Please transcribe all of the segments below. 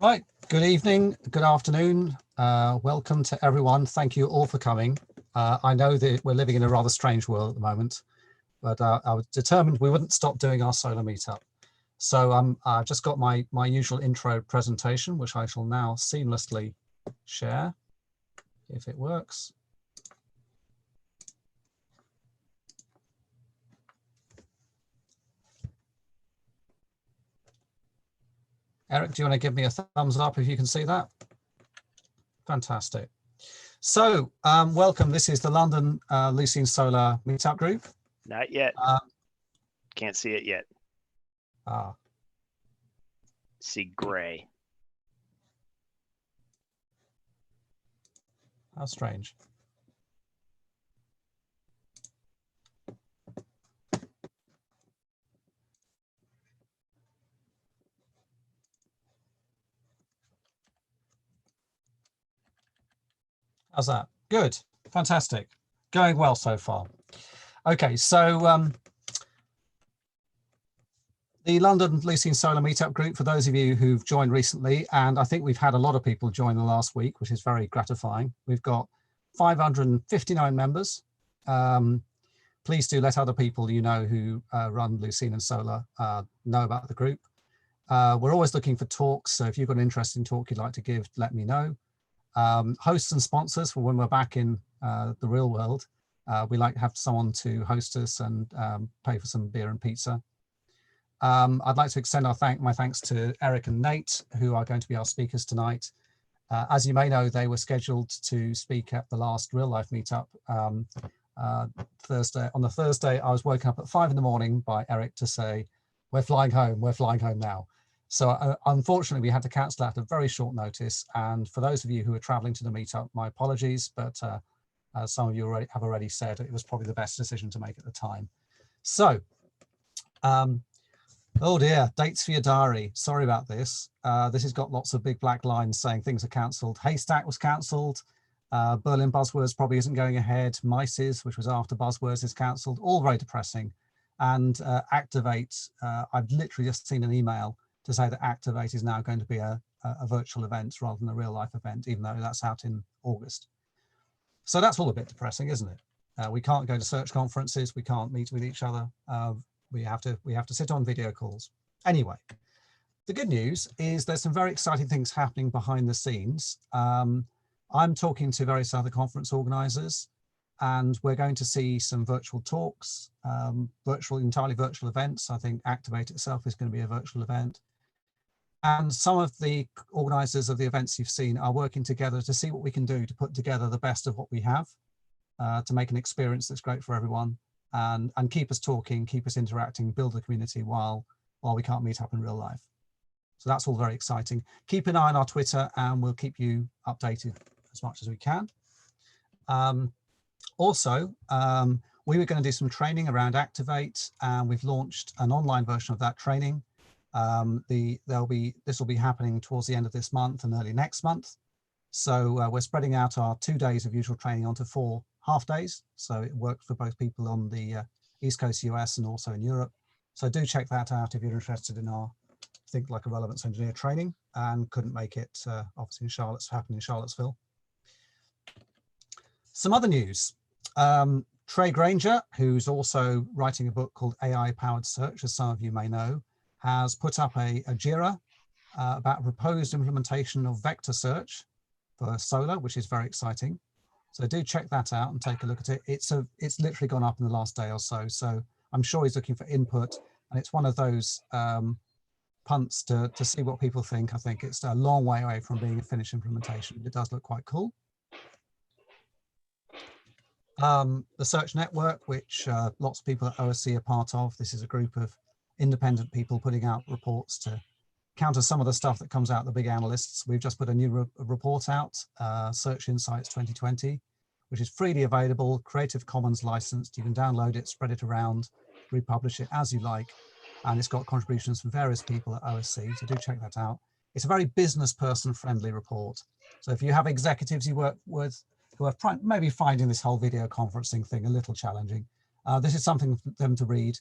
Right, good evening, good afternoon. Welcome to everyone. Thank you all for coming. I know that we're living in a rather strange world at the moment, but I was determined we wouldn't stop doing our Solr meetup. So I've just got my usual intro presentation, which I shall now seamlessly share, if it works. Eric, do you want to give me a thumbs up if you can see that? Fantastic. So welcome. This is the London Lucene Solr meetup group. Not yet. Can't see it yet. See gray. How strange. How's that? Good. Fantastic. Going well so far. Okay, so the London Lucene Solr meetup group, for those of you who've joined recently, and I think we've had a lot of people join the last week, which is very gratifying. We've got 559 members. Please do let other people you know who run Lucene and Solr know about the group. We're always looking for talks, so if you've got an interesting talk you'd like to give, let me know. Hosts and sponsors for when we're back in the real world. We like to have someone to host us and pay for some beer and pizza. I'd like to extend my thanks to Eric and Nate, who are going to be our speakers tonight. As you may know, they were scheduled to speak at the last real life meetup Thursday. On the Thursday, I was woken up at 5 in the morning by Eric to say, we're flying home now. So unfortunately, we had to cancel at a very short notice. And for those of you who are traveling to the meetup, my apologies, but some of you have already said it was probably the best decision to make at the time. So, oh dear, dates for your diary. Sorry about this. This has got lots of big black lines saying things are cancelled. Haystack was cancelled. Berlin Buzzwords probably isn't going ahead. Mices, which was after Buzzwords, is cancelled. All very depressing. And Activate, I've literally just seen an email to say that Activate is now going to be a virtual event rather than a real life event, even though that's out in August. So that's all a bit depressing, isn't it? We can't go to search conferences. We can't meet with each other. We have to sit on video calls. Anyway, the good news is there's some very exciting things happening behind the scenes. I'm talking to various other conference organizers, and we're going to see some virtual talks, entirely virtual events. I think Activate itself is going to be a virtual event. And some of the organizers of the events you've seen are working together to see what we can do to put together the best of what we have, to make an experience that's great for everyone, and keep us talking, keep us interacting, build the community while we can't meet up in real life. So that's all very exciting. Keep an eye on our Twitter and we'll keep you updated as much as we can. Also, we were going to do some training around Activate, and we've launched an online version of that training. This will be happening towards the end of this month and early next month. So we're spreading out our 2 days of usual training onto 4 half days. So it worked for both people on the East Coast US and also in Europe. So do check that out if you're interested in our Think Like a Relevance Engineer training and couldn't make it obviously happening in Charlottesville. Some other news. Trey Granger, who's also writing a book called AI Powered Search, as some of you may know, has put up a JIRA about a proposed implementation of vector search for Solr, which is very exciting. So do check that out and take a look at it. It's literally gone up in the last day or so. So I'm sure he's looking for input, and it's one of those punts to see what people think. I think it's a long way away from being a finished implementation. It does look quite cool. The Search Network, which lots of people at OSC are part of. This is a group of independent people putting out reports to counter some of the stuff that comes out of the big analysts. We've just put a new report out, Search Insights 2020, which is freely available, Creative Commons licensed. You can download it, spread it around, republish it as you like. And it's got contributions from various people at OSC, so do check that out. It's a very business person friendly report. So if you have executives you work with who are maybe finding this whole video conferencing thing a little challenging, this is something for them to read.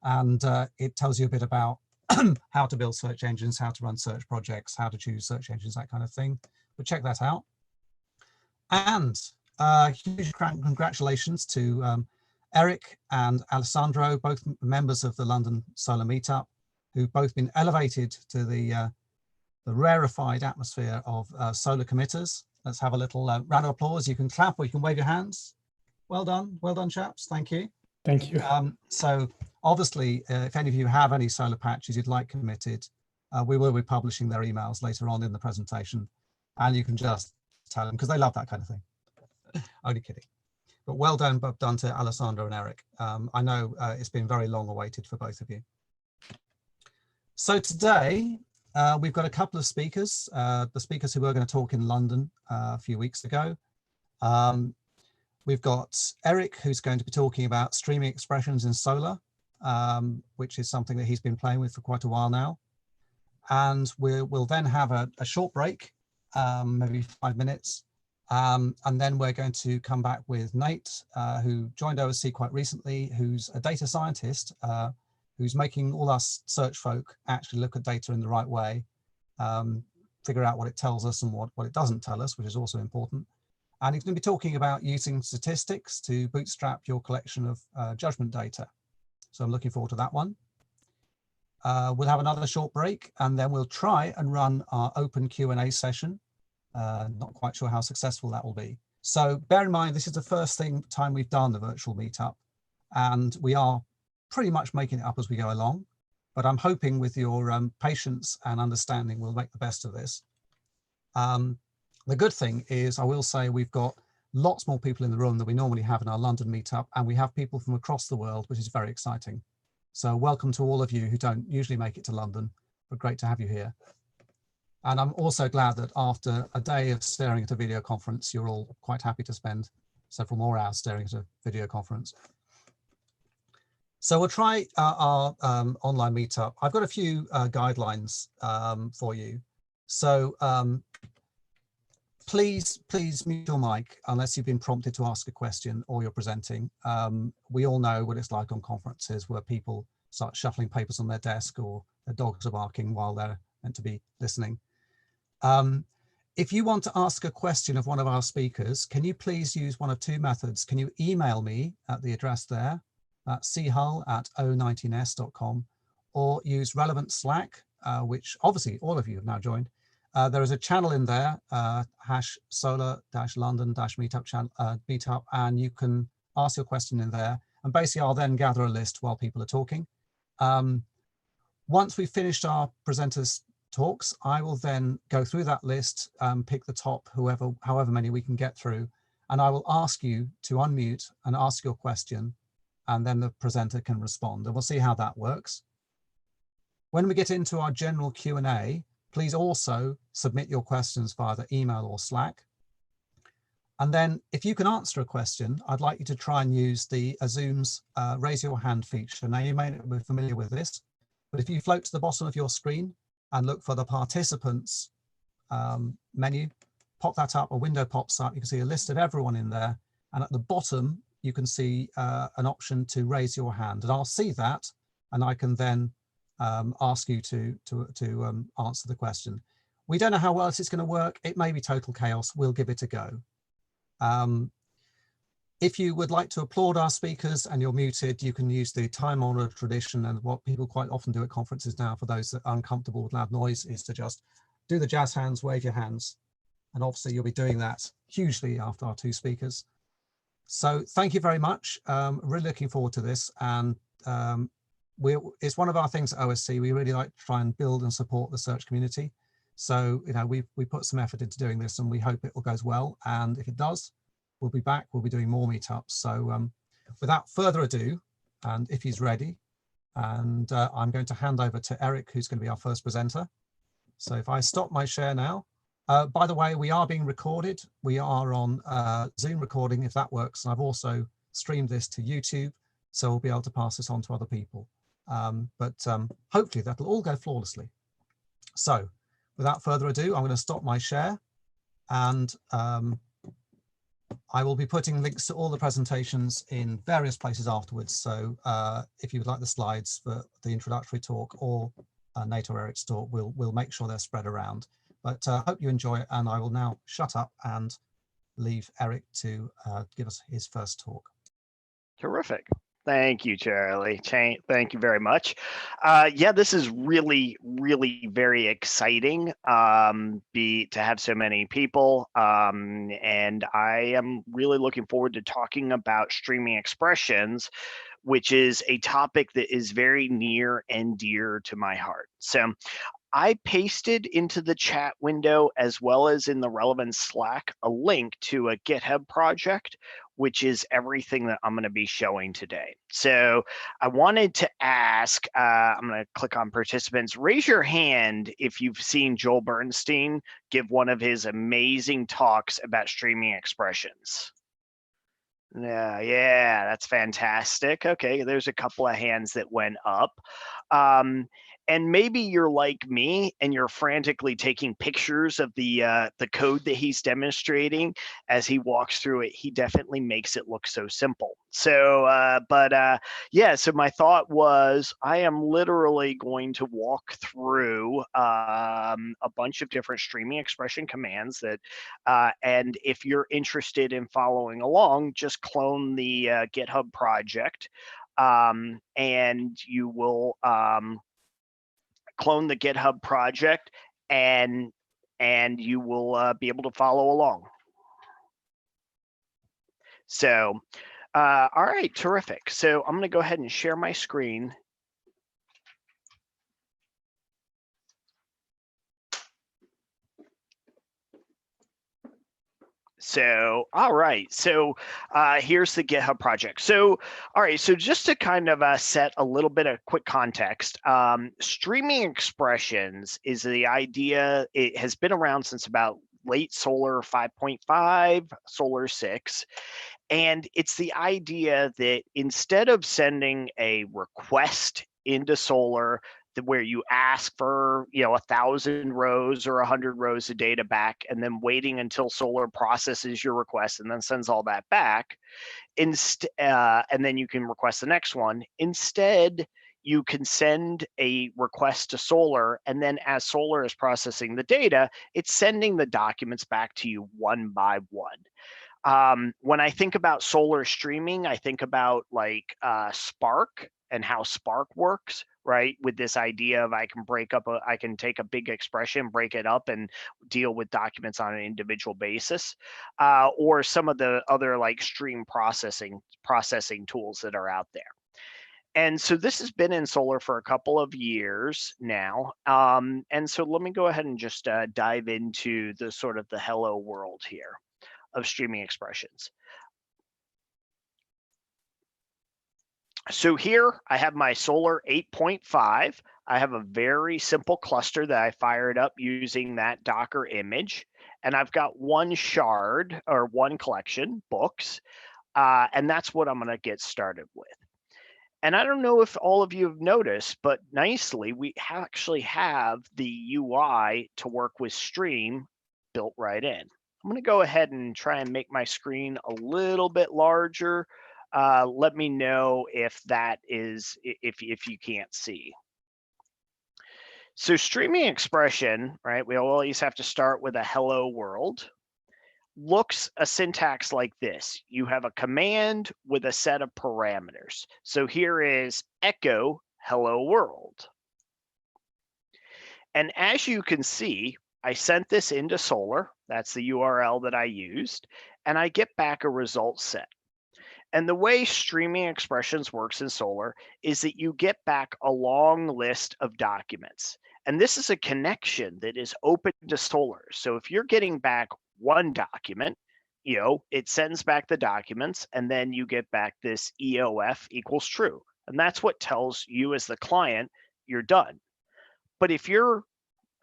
And it tells you a bit about how to build search engines, how to run search projects, how to choose search engines, that kind of thing. But check that out. And huge congratulations to Eric and Alessandro, both members of the London Solar Meetup, who've both been elevated to the rarefied atmosphere of solar committers. Let's have a little round of applause. You can clap or you can wave your hands. Well done, chaps. Thank you. Thank you. So obviously, if any of you have any solar patches you'd like committed, we will be publishing their emails later on in the presentation, and you can just tell them, because they love that kind of thing. Only kidding. But well done to Alessandro and Eric. I know it's been very long awaited for both of you. So today, we've got a couple of speakers, the speakers who were going to talk in London a few weeks ago. We've got Eric, who's going to be talking about streaming expressions in Solr, which is something that he's been playing with for quite a while now. And we'll then have a short break, maybe 5 minutes. And then we're going to come back with Nate, who joined OSC quite recently, who's a data scientist, who's making all us search folk actually look at data in the right way, figure out what it tells us and what it doesn't tell us, which is also important. And he's going to be talking about using statistics to bootstrap your collection of judgment data. So I'm looking forward to that one. We'll have another short break, and then we'll try and run our open Q&A session. Not quite sure how successful that will be. So bear in mind, this is the first time we've done the virtual meetup, and we are pretty much making it up as we go along. But I'm hoping with your patience and understanding, we'll make the best of this. The good thing is, I will say, we've got lots more people in the room than we normally have in our London meetup, and we have people from across the world, which is very exciting. So welcome to all of you who don't usually make it to London, but great to have you here. And I'm also glad that after a day of staring at a video conference, you're all quite happy to spend several more hours staring at a video conference. So we'll try our online meetup. I've got a few guidelines for you. So please mute your mic unless you've been prompted to ask a question or you're presenting. We all know what it's like on conferences where people start shuffling papers on their desk or their dogs are barking while they're meant to be listening. If you want to ask a question of one of our speakers, can you please use one of two methods? Can you email me at the address there, at chull@o19s.com, or use relevant Slack, which obviously all of you have now joined. There is a channel in there, #solar-london-meetup, and you can ask your question in there. And basically, I'll then gather a list while people are talking. Once we've finished our presenters' talks, I will then go through that list, pick the top, however many we can get through, and I will ask you to unmute and ask your question, and then the presenter can respond, and we'll see how that works. When we get into our general Q&A, please also submit your questions via the email or Slack. And then if you can answer a question, I'd like you to try and use the Zoom's raise your hand feature. Now, you may not be familiar with this, but if you float to the bottom of your screen and look for the participants menu, pop that up, a window pops up, you can see a list of everyone in there. And at the bottom, you can see an option to raise your hand. And I'll see that, and I can then ask you to answer the question. We don't know how well it's going to work. It may be total chaos. We'll give it a go. If you would like to applaud our speakers and you're muted, you can use the time-honored tradition, and what people quite often do at conferences now, for those that are uncomfortable with loud noise, is to just do the jazz hands, wave your hands. And obviously you'll be doing that hugely after our two speakers. So thank you very much. Really looking forward to this. And it's one of our things at OSC. We really like to try and build and support the search community. So, you know, we put some effort into doing this, and we hope it all goes well. And if it does, we'll be back. We'll be doing more meetups. So without further ado, and if he's ready, and I'm going to hand over to Eric, who's going to be our first presenter. So if I stop my share now, by the way, we are being recorded. We are on Zoom recording, if that works. And I've also streamed this to YouTube, so we'll be able to pass this on to other people. But hopefully that'll all go flawlessly. So without further ado, I'm going to stop my share, and I will be putting links to all the presentations in various places afterwards. So if you would like the slides for the introductory talk or Nate or Eric Stork, we'll make sure they're spread around. But hope you enjoy it, and I will now shut up and leave Eric to give us his first talk. Terrific. Thank you, Charlie. Thank you very much. Yeah, this is really, really very exciting to have so many people. And I am really looking forward to talking about streaming expressions, which is a topic that is very near and dear to my heart. So I pasted into the chat window, as well as in the relevant Slack, a link to a GitHub project, which is everything that I'm going to be showing today. So I wanted to ask, I'm going to click on participants. Raise your hand if you've seen Joel Bernstein give one of his amazing talks about streaming expressions. Yeah, that's fantastic. Okay, there's a couple of hands that went up. And maybe you're like me and you're frantically taking pictures of the code that he's demonstrating as he walks through it. He definitely makes it look so simple. So, yeah, so my thought was I am literally going to walk through a bunch of different streaming expression commands that, and if you're interested in following along, just clone the GitHub project, and you will clone the GitHub project, and you will be able to follow along. So, all right, terrific. So I'm going to go ahead and share my screen. So, all right, so here's the GitHub project. So, all right, so just to kind of set a little bit of quick context, streaming expressions is the idea. It has been around since about late Solr 5.5, Solr 6. And it's the idea that instead of sending a request into Solr where you ask for 1,000 rows or 100 rows of data back, and then waiting until Solr processes your request and then sends all that back, and then you can request the next one. Instead, you can send a request to Solr, and then as Solr is processing the data, it's sending the documents back to you one by one. When I think about Solr streaming, I think about like Spark and how Spark works, right? With this idea of I can take a big expression, break it up, and deal with documents on an individual basis, or some of the other like stream processing tools that are out there. And so this has been in Solr for a couple of years now. And so let me go ahead and just dive into the sort of the hello world here of streaming expressions. So here I have my Solr 8.5. I have a very simple cluster that I fired up using that Docker image. And I've got one shard or one collection, books. And that's what I'm going to get started with. And I don't know if all of you have noticed, but nicely, we actually have the UI to work with Stream built right in. I'm going to go ahead and try and make my screen a little bit larger. Let me know if that is, if you can't see. So streaming expression, right? We always have to start with a hello world. Looks a syntax like this. You have a command with a set of parameters. So here is echo hello world. And as you can see, I sent this into Solr. That's the URL that I used, and I get back a result set. And the way streaming expressions works in Solr is that you get back a long list of documents. And this is a connection that is open to Solr. So if you're getting back one document, it sends back the documents, and then you get back this EOF equals true. And that's what tells you as the client you're done. But if you're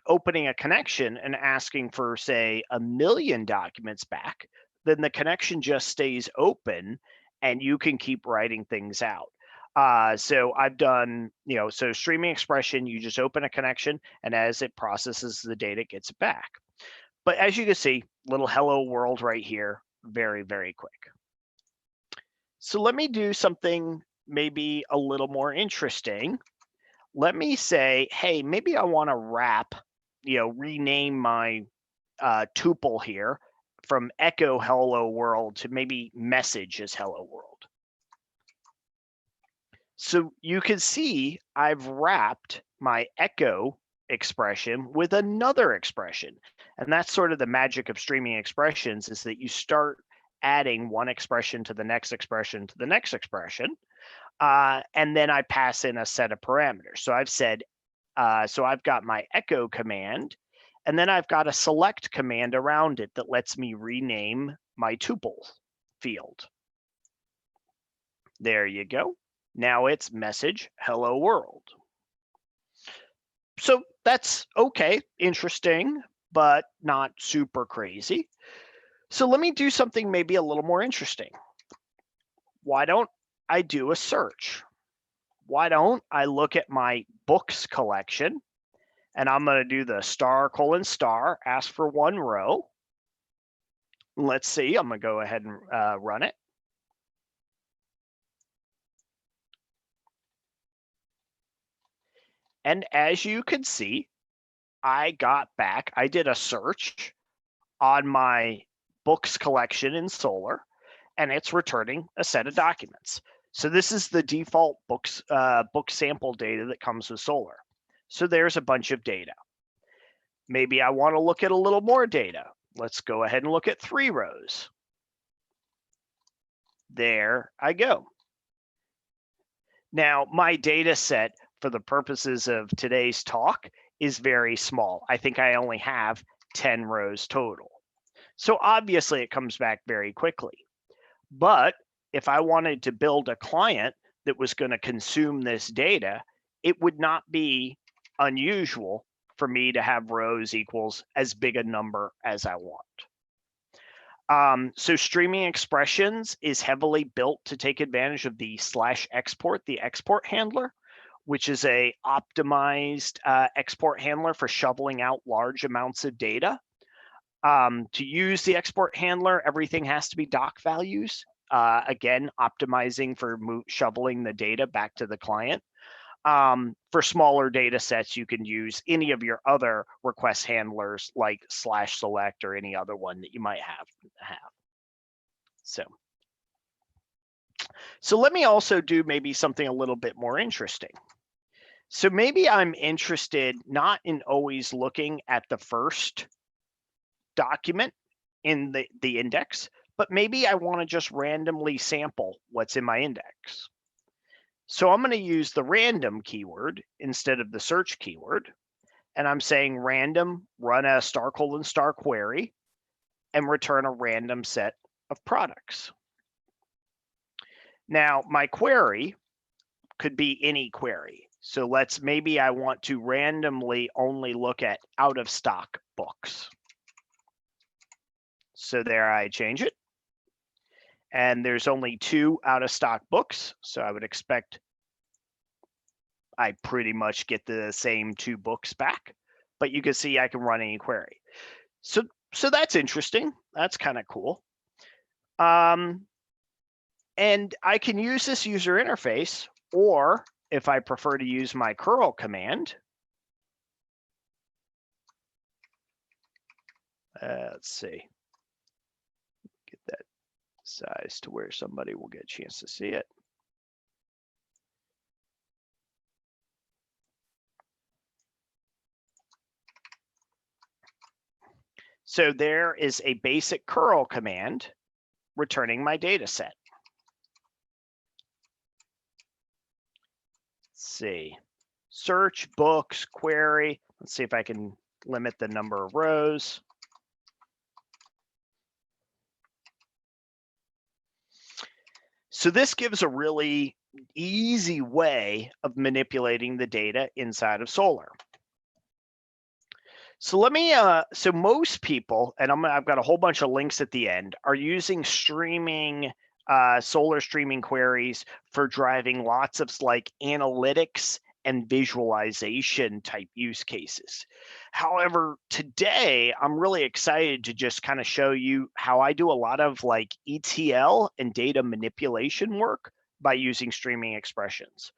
opening a connection and asking for, say, 1 million documents back, then the connection just stays open and you can keep writing things out. So I've done, so streaming expression, you just open a connection, and as it processes the data, it gets it back. But as you can see, little hello world right here, very, very quick. So let me do something maybe a little more interesting. let me say, hey, maybe I want to wrap, rename my tuple here from echo hello world to maybe message as hello world. So you can see I've wrapped my echo expression with another expression. And that's sort of the magic of streaming expressions, is that you start adding one expression to the next expression to the next expression. And then I pass in a set of parameters. So I've said, so I've got my echo command, and then I've got a select command around it that lets me rename my tuple field. There you go. Now it's message hello world. So that's okay, interesting, but not super crazy. So let me do something maybe a little more interesting. Why don't I do a search? Why don't I look at my books collection, and I'm going to do the ****, ask for one row. Let's see, I'm going to go ahead and run it. And as you can see, I did a search on my books collection in Solr, and it's returning a set of documents. So this is the default book sample data that comes with Solr. So there's a bunch of data. Maybe I want to look at a little more data. Let's go ahead and look at 3 rows. There I go. Now, my data set, for the purposes of today's talk, is very small. I think I only have 10 rows total. So obviously it comes back very quickly. But if I wanted to build a client that was going to consume this data, it would not be unusual for me to have rows equals as big a number as I want. So streaming expressions is heavily built to take advantage of the /export, the export handler, which is a optimized export handler for shoveling out large amounts of data. To use the export handler, everything has to be doc values. Again, optimizing for shoveling the data back to the client. For smaller data sets, you can use any of your other request handlers like /select or any other one that you might have. So let me also do maybe something a little bit more interesting. So maybe I'm interested not in always looking at the first document in the index, but maybe I want to just randomly sample what's in my index. So I'm going to use the random keyword instead of the search keyword. And I'm saying random, run a *** query, and return a random set of products. Now, my query could be any query. So maybe I want to randomly only look at out of stock books. So there I change it. And there's only 2 out of stock books. So I would expect I pretty much get the same 2 books back, but you can see I can run any query. So that's interesting. That's kind of cool. And I can use this user interface, or if I prefer to use my curl command, let's see, get that size to where somebody will get a chance to see it. So there is a basic curl command returning my data set. Let's see, search, books, query. Let's see if I can limit the number of rows. So this gives a really easy way of manipulating the data inside of Solr. So let me, so most people, and I've got a whole bunch of links at the end, are using streaming, Solr streaming queries for driving lots of like analytics and visualization type use cases. However, today I'm really excited to just kind of show you how I do a lot of like ETL and data manipulation work by using streaming expressions.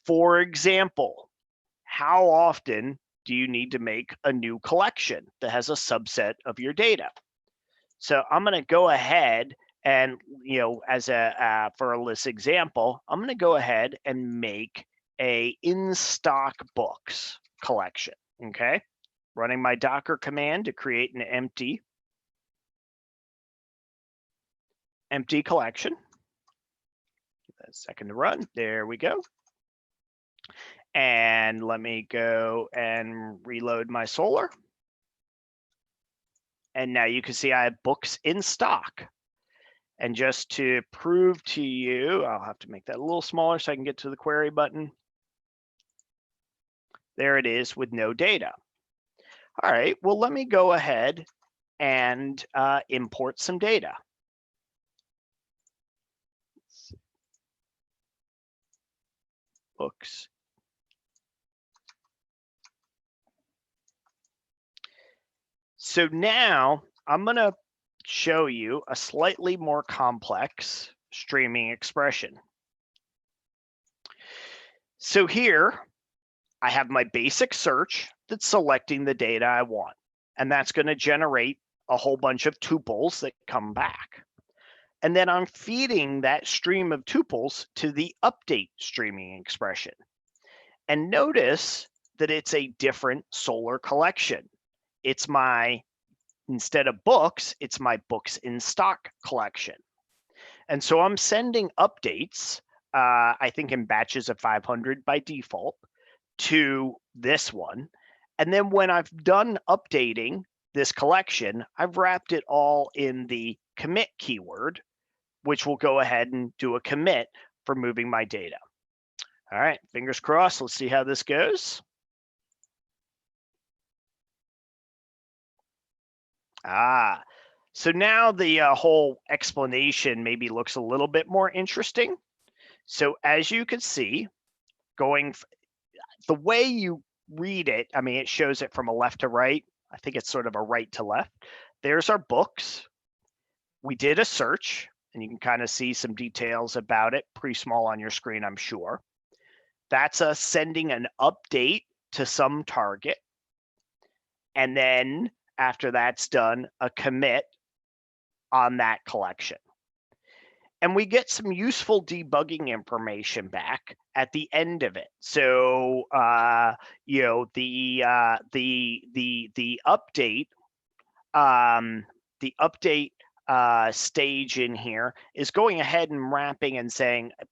For example, how often do you need to make a new collection that has a subset of your data? So I'm going to go ahead and, as for this example, I'm going to go ahead and make a in stock books collection. Okay. Running my Docker command to create an empty collection. Give that a second to run. There we go. And let me go and reload my Solr. And now you can see I have books in stock. And just to prove to you, I'll have to make that a little smaller so I can get to the query button. There it is with no data. All right, well, let me go ahead and import some data. Books. So now I'm going to show you a slightly more complex streaming expression. So here I have my basic search that's selecting the data I want, and that's going to generate a whole bunch of tuples that come back. And then I'm feeding that stream of tuples to the update streaming expression. And notice that it's a different Solr collection. It's instead of books, it's my books in stock collection. And so I'm sending updates, I think in batches of 500 by default, to this one. And then when I've done updating this collection, I've wrapped it all in the commit keyword, which will go ahead and do a commit for moving my data. All right, fingers crossed. Let's see how this goes. So now the whole explanation maybe looks a little bit more interesting. So as you can see, the way you read it, I mean, it shows it from a left to right. I think it's sort of a right to left. There's our books. We did a search, and you can kind of see some details about it, pretty small on your screen, I'm sure. That's us sending an update to some target. And then after that's done, a commit on that collection. And we get some useful debugging information back at the end of it. So, the update stage in here is going ahead and wrapping and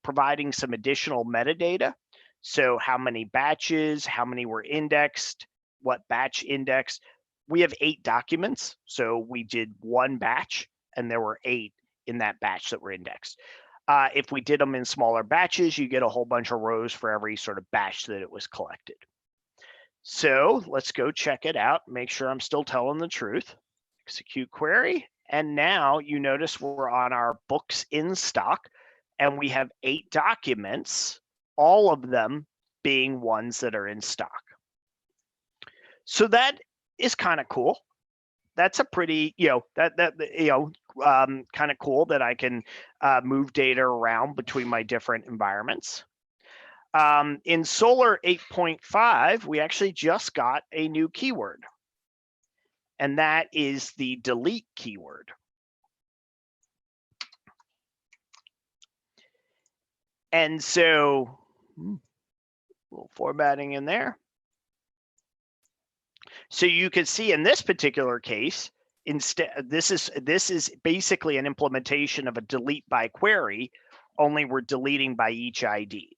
providing some additional metadata. So how many batches, how many were indexed, what batch indexed. We have 8 documents. So we did one batch and there were 8 in that batch that were indexed. If we did them in smaller batches, you get a whole bunch of rows for every sort of batch that it was collected. So let's go check it out. Make sure I'm still telling the truth. Execute query. And now you notice we're on our books in stock and we have 8 documents, all of them being ones that are in stock. So that is kind of cool. That's a pretty, kind of cool that I can move data around between my different environments. In Solr 8.5, we actually just got a new keyword, and that is the delete keyword. And so, a little formatting in there. So you can see in this particular case, this is basically an implementation of a delete by query, only we're deleting by each ID.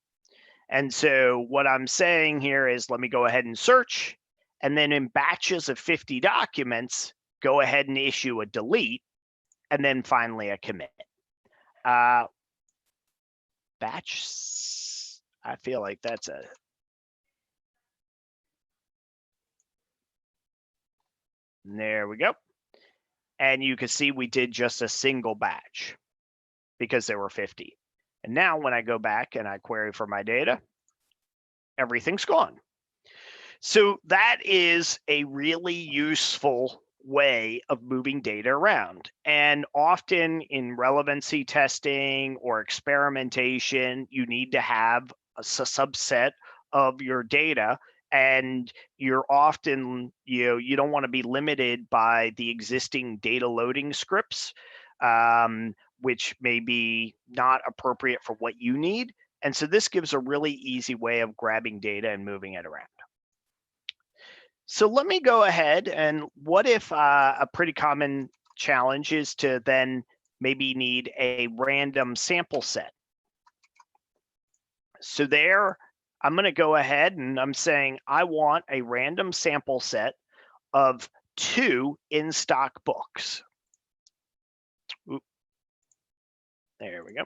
And so what I'm saying here is, let me go ahead and search, and then in batches of 50 documents, go ahead and issue a delete, and then finally a commit. Batch, I feel like that's a there we go. And you can see we did just a single batch because there were 50. And now when I go back and I query for my data, everything's gone. So that is a really useful way of moving data around. And often in relevancy testing or experimentation, you need to have a subset of your data and you're often, you don't want to be limited by the existing data loading scripts, which may be not appropriate for what you need. And so this gives a really easy way of grabbing data and moving it around. So let me go ahead, and what if a pretty common challenge is to then maybe need a random sample set. So there, I'm going to go ahead and I'm saying I want a random sample set of 2 in-stock books. Oop. There we go.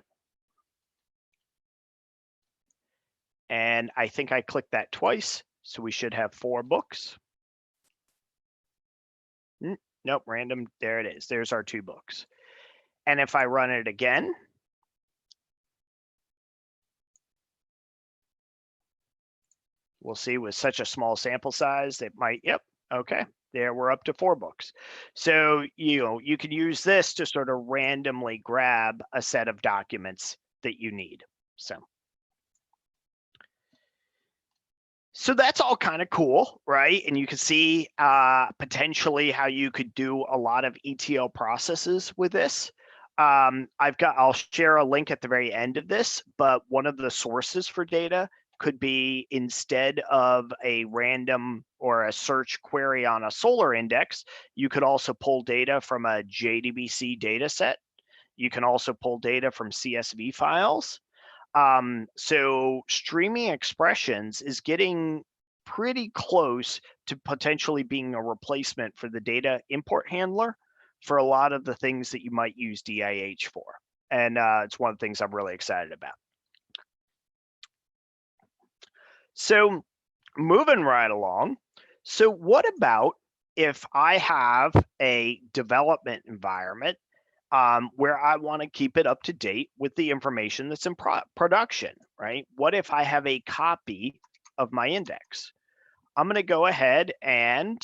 And I think I clicked that twice, so we should have 4 books. Nope, random, there it is. There's our 2 books. And if I run it again, we'll see with such a small sample size, it might, yep, okay, there we're up to 4 books. So, you can use this to sort of randomly grab a set of documents that you need. So that's all kind of cool, right? And you can see potentially how you could do a lot of ETL processes with this. I'll share a link at the very end of this, but one of the sources for data could be, instead of a random or a search query on a Solr index, you could also pull data from a JDBC data set. You can also pull data from CSV files. So streaming expressions is getting pretty close to potentially being a replacement for the data import handler for a lot of the things that you might use DIH for. And it's one of the things I'm really excited about. So moving right along. So what about if I have a development environment where I want to keep it up to date with the information that's in production, right? What if I have a copy of my index? I'm going to go ahead and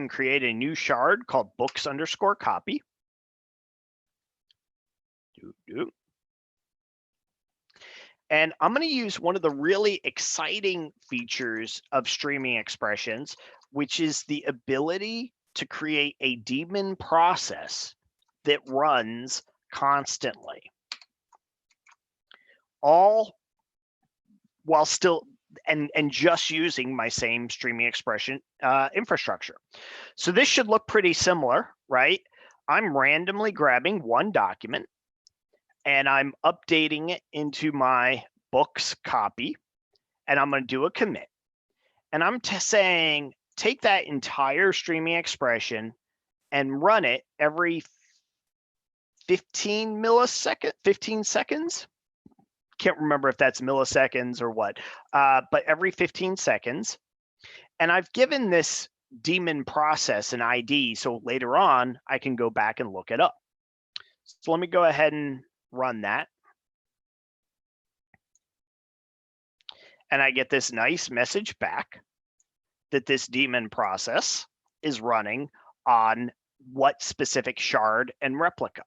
create a new shard called books_copy. And I'm going to use one of the really exciting features of streaming expressions, which is the ability to create a daemon process that runs constantly, all while still and just using my same streaming expression infrastructure. So this should look pretty similar, right? I'm randomly grabbing one document and I'm updating it into my books copy, and I'm going to do a commit. And I'm saying, take that entire streaming expression and run it every 15 seconds. Can't remember if that's milliseconds or what, but every 15 seconds. And I've given this daemon process an ID, so later on, I can go back and look it up. So let me go ahead and run that. And I get this nice message back that this daemon process is running on what specific shard and replica.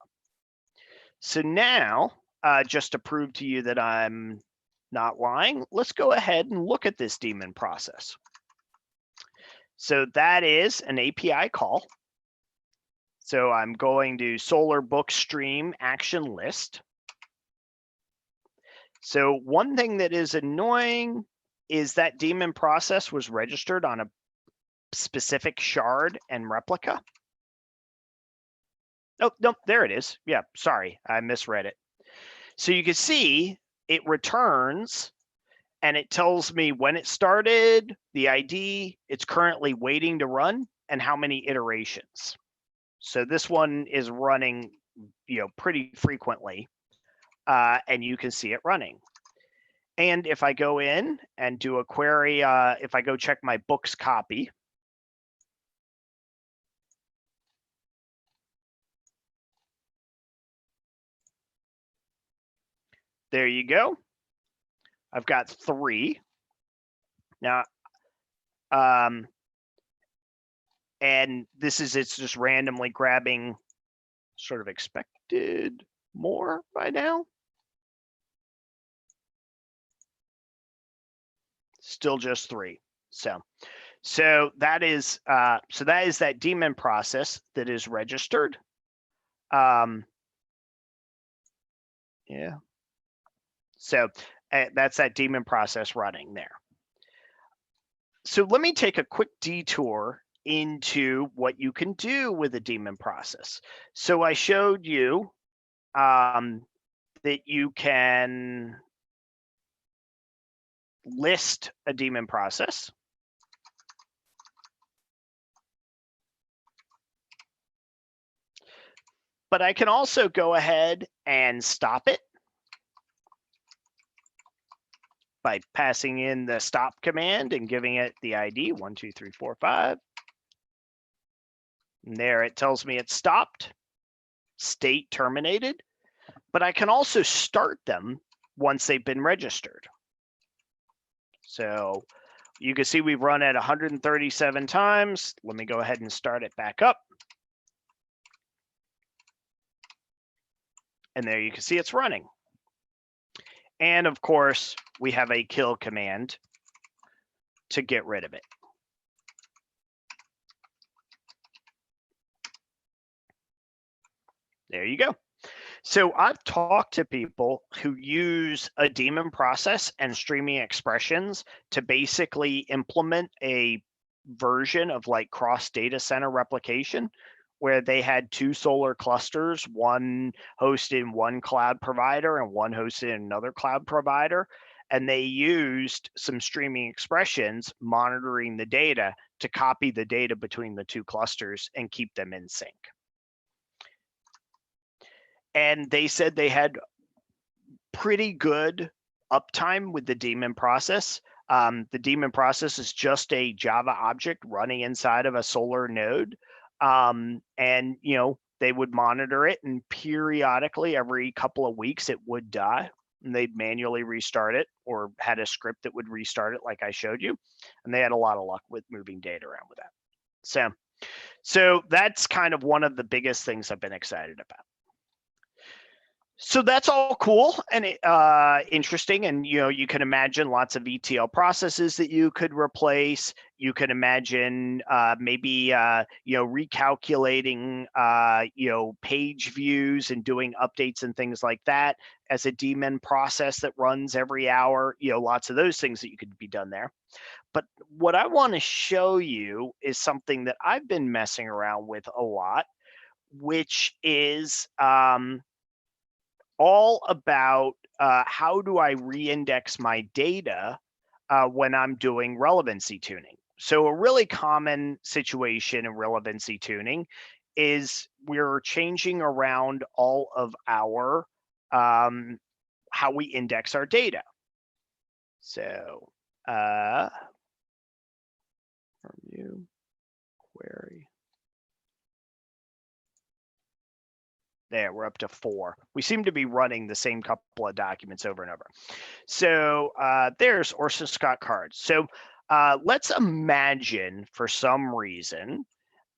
So now, just to prove to you that I'm not lying, let's go ahead and look at this daemon process. So that is an API call. So I'm going to Solr book stream action list. So one thing that is annoying is that daemon process was registered on a specific shard and replica. Oh, no, there it is. Yeah, sorry, I misread it. So you can see it returns and it tells me when it started, the ID, it's currently waiting to run, and how many iterations. So this one is running, pretty frequently, and you can see it running. And if I go in and do a query, if I go check my books copy, there you go. I've got 3. Now, and it's just randomly grabbing, sort of expected more by now. still just 3. So that is that daemon process that is registered. Yeah. So that's that daemon process running there. So let me take a quick detour into what you can do with a daemon process. So I showed you that you can list a daemon process. But I can also go ahead and stop it by passing in the stop command and giving it the ID 1, 2, 3, 4, 5. And there it tells me it's stopped, state terminated. But I can also start them once they've been registered. So you can see we've run it 137 times. Let me go ahead and start it back up. And there you can see it's running. And of course, we have a kill command to get rid of it. There you go. So I've talked to people who use a daemon process and streaming expressions to basically implement a version of like cross data center replication, where they had 2 Solr clusters, one hosted in one cloud provider and one hosted in another cloud provider. And they used some streaming expressions monitoring the data to copy the data between the 2 clusters and keep them in sync. And they said they had pretty good uptime with the daemon process. The daemon process is just a Java object running inside of a Solr node. And they would monitor it, and periodically every couple of weeks it would die, and they'd manually restart it, or had a script that would restart it like I showed you. And they had a lot of luck with moving data around with that. So that's kind of one of the biggest things I've been excited about. So that's all cool and interesting, and you can imagine lots of ETL processes that you could replace. You can imagine maybe recalculating page views and doing updates and things like that as a daemon process that runs every hour. Lots of those things that you could be done there. But what I want to show you is something that I've been messing around with a lot, which is all about how do I reindex my data when I'm doing relevancy tuning. So a really common situation in relevancy tuning is we're changing around all of our how we index our data. So from you query. There, we're up to 4. We seem to be running the same couple of documents over and over. So there's Orson Scott cards. So let's imagine for some reason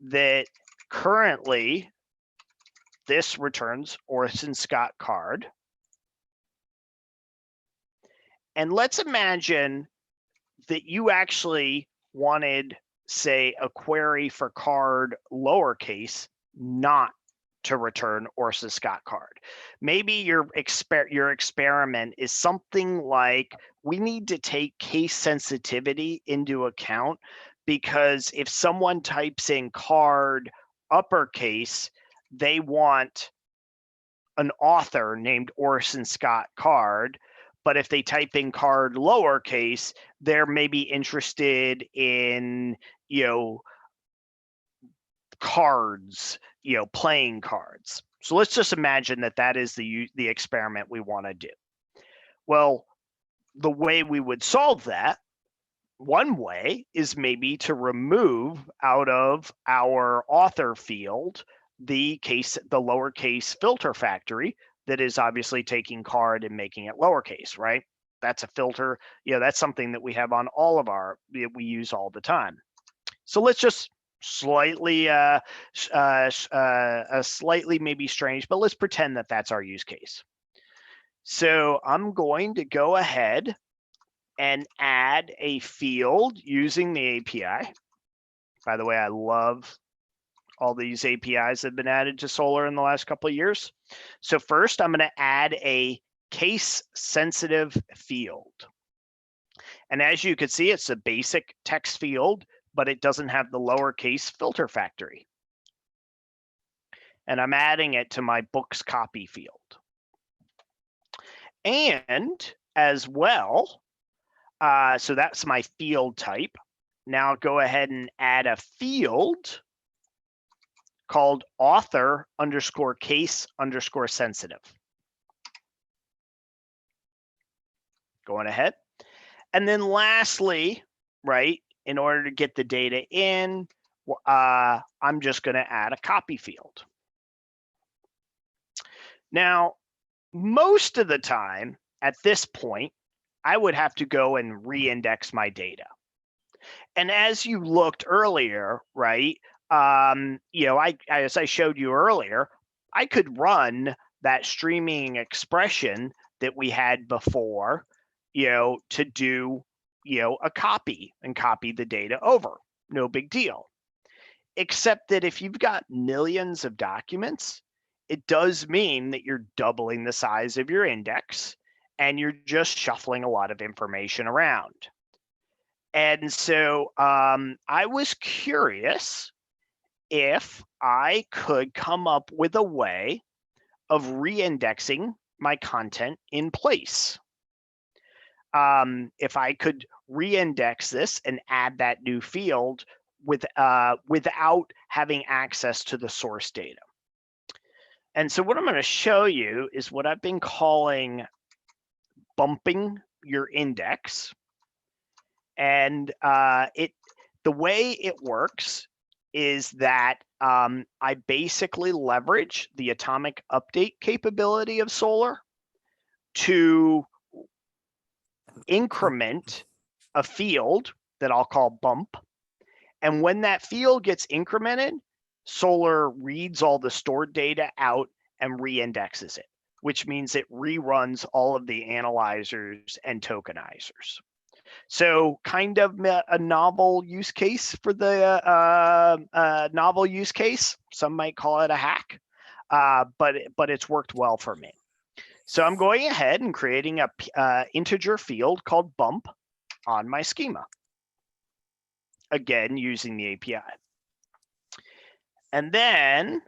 that currently this returns Orson Scott card. And let's imagine that you actually wanted, say, a query for card lowercase, not to return Orson Scott card. Maybe your experiment is something like, we need to take case sensitivity into account, because if someone types in card uppercase, they want an author named Orson Scott card. But if they type in card lowercase, they're maybe interested in, cards, playing cards. So let's just imagine that that is the experiment we want to do. Well, the way we would solve that, one way is maybe to remove out of our author field the lowercase filter factory that is obviously taking card and making it lowercase, right? That's a filter. That's something that we have on all of we use all the time. So let's just slightly maybe strange, but let's pretend that that's our use case. So I'm going to go ahead and add a field using the API. By the way, I love all these APIs that have been added to Solr in the last couple of years. So first, I'm going to add a case-sensitive field. And as you can see, it's a basic text field, but it doesn't have the lowercase filter factory. And I'm adding it to my books copy field. And as well, so that's my field type. Now go ahead and add a field called author underscore case underscore sensitive. Going ahead. And then lastly, right, in order to get the data in, I'm just going to add a copy field. Now, most of the time at this point, I would have to go and re-index my data. And as you looked earlier, right, you know, as I showed you earlier, I could run that streaming expression that we had before, you know, to do, you know, a copy and copy the data over. No big deal. Except that if you've got millions of documents, it does mean that you're doubling the size of your index and you're just shuffling a lot of information around. And so I was curious if I could come up with a way of re-indexing my content in place. If I could re-index this and add that new field without having access to the source data. And so what I'm going to show you is what I've been calling bumping your index. And the way it works is that I basically leverage the atomic update capability of Solr to increment a field that I'll call bump. And when that field gets incremented, Solr reads all the stored data out and re-indexes it, which means it reruns all of the analyzers and tokenizers. So kind of a novel use case for the novel use case. Some might call it a hack, but it's worked well for me. So I'm going ahead and creating a integer field called bump on my schema. Again, using the API. And then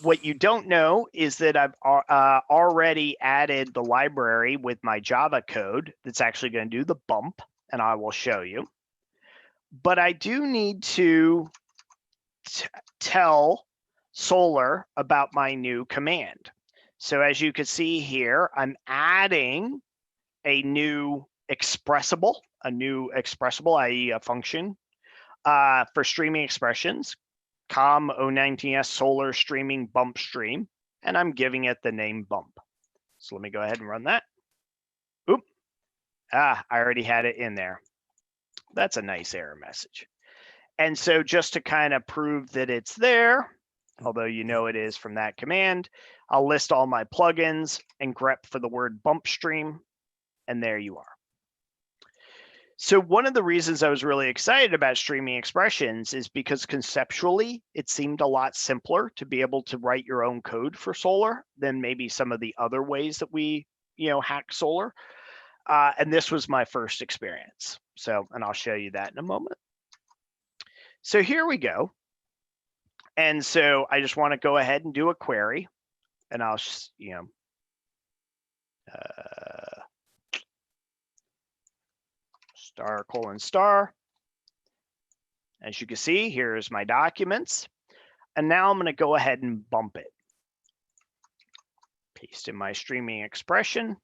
what you don't know is that I've already added the library with my Java code that's actually going to do the bump, and I will show you. But I do need to tell Solr about my new command. So as you can see here, I'm adding a new expressible, i.e. a function for streaming expressions, com019s Solr streaming bump stream, and I'm giving it the name bump. So let me go ahead and run that. Oop, I already had it in there. That's a nice error message. And so just to kind of prove that it's there, although you know it is from that command, I'll list all my plugins and grep for the word bump stream, and there you are. So one of the reasons I was really excited about streaming expressions is because conceptually, it seemed a lot simpler to be able to write your own code for Solr than maybe some of the other ways that we, hack Solr. And this was my first experience. So, and I'll show you that in a moment. So here we go. And so I just want to go ahead and do a query, and I'll, $:*. As you can see, here's my documents. And now I'm going to go ahead and bump it. Paste in my streaming expression.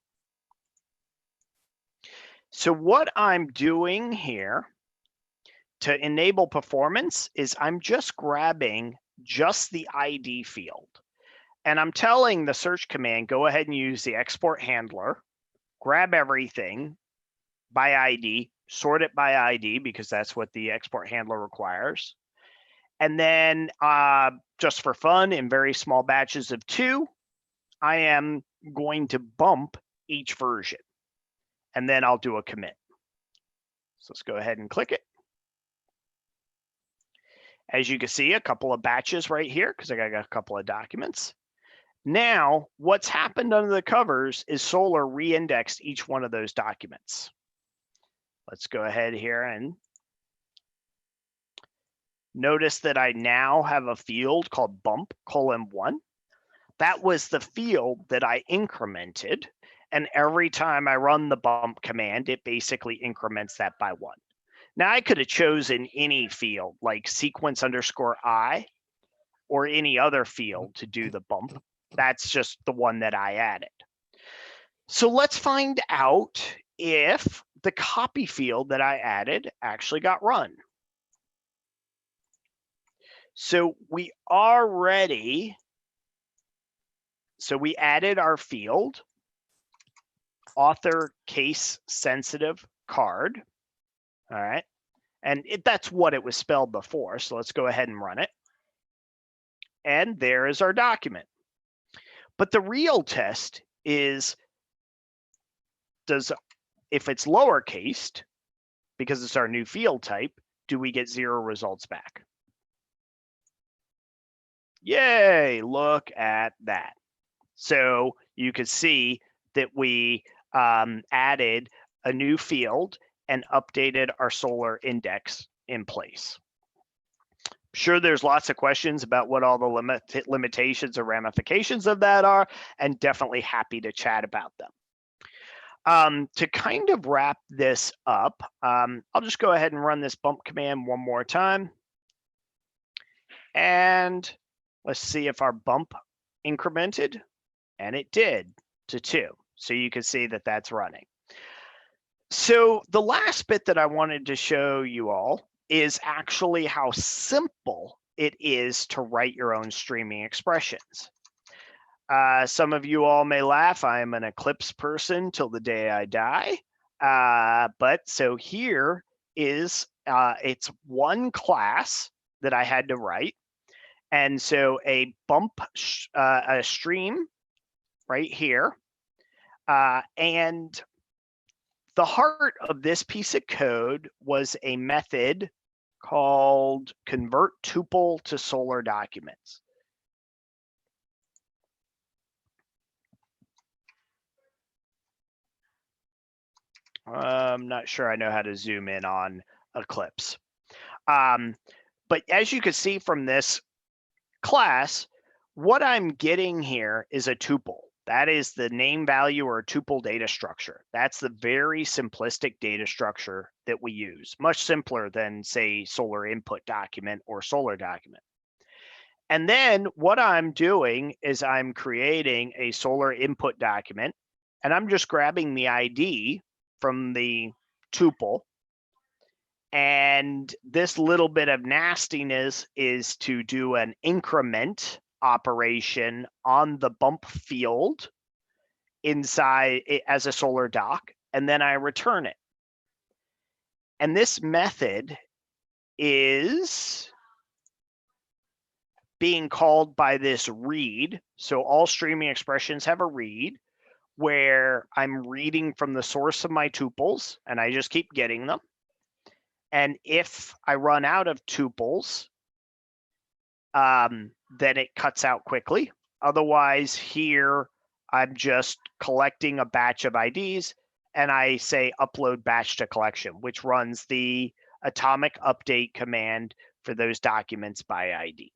So what I'm doing here to enable performance is I'm just grabbing just the ID field. And I'm telling the search command, go ahead and use the export handler, grab everything by ID, sort it by ID because that's what the export handler requires. And then just for fun, in very small batches of 2, I am going to bump each version. and then I'll do a commit. So let's go ahead and click it. As you can see, a couple of batches right here because I got a couple of documents. Now, what's happened under the covers is Solr re-indexed each one of those documents. Let's go ahead here and notice that I now have a field called bump:1. That was the field that I incremented. And every time I run the bump command, it basically increments that by 1. Now I could have chosen any field like sequence_I or any other field to do the bump. That's just the one that I added. So let's find out if the copy field that I added actually got run. So we added our field, author case sensitive card. All right. And that's what it was spelled before. So let's go ahead and run it. And there is our document. But the real test is, if it's lowercased, because it's our new field type, do we get 0 results back? Yay, look at that. So you could see that we added a new field and updated our Solr index in place. Sure, there's lots of questions about what all the limitations or ramifications of that are, and definitely happy to chat about them. To kind of wrap this up, I'll just go ahead and run this bump command one more time. And let's see if our bump incremented, and it did to 2. So you can see that that's running. So the last bit that I wanted to show you all is actually how simple it is to write your own streaming expressions. Some of you all may laugh, I am an Eclipse person till the day I die. But so here is, it's one class that I had to write. And so a bump, a stream right here. And the heart of this piece of code was a method called convert tuple to Solr documents. I'm not sure I know how to zoom in on Eclipse. But as you can see from this class, what I'm getting here is a tuple. That is the name value or tuple data structure. That's the very simplistic data structure that we use, much simpler than, say, Solr input document or Solr document. And then what I'm doing is I'm creating a Solr input document, and I'm just grabbing the ID from the tuple. And this little bit of nastiness is to do an increment operation on the bump field inside it as a Solr doc, and then I return it. And this method is being called by this read. So all streaming expressions have a read where I'm reading from the source of my tuples, and I just keep getting them. And if I run out of tuples, then it cuts out quickly. Otherwise, here I'm just collecting a batch of IDs, and I say upload batch to collection, which runs the atomic update command for those documents by ID.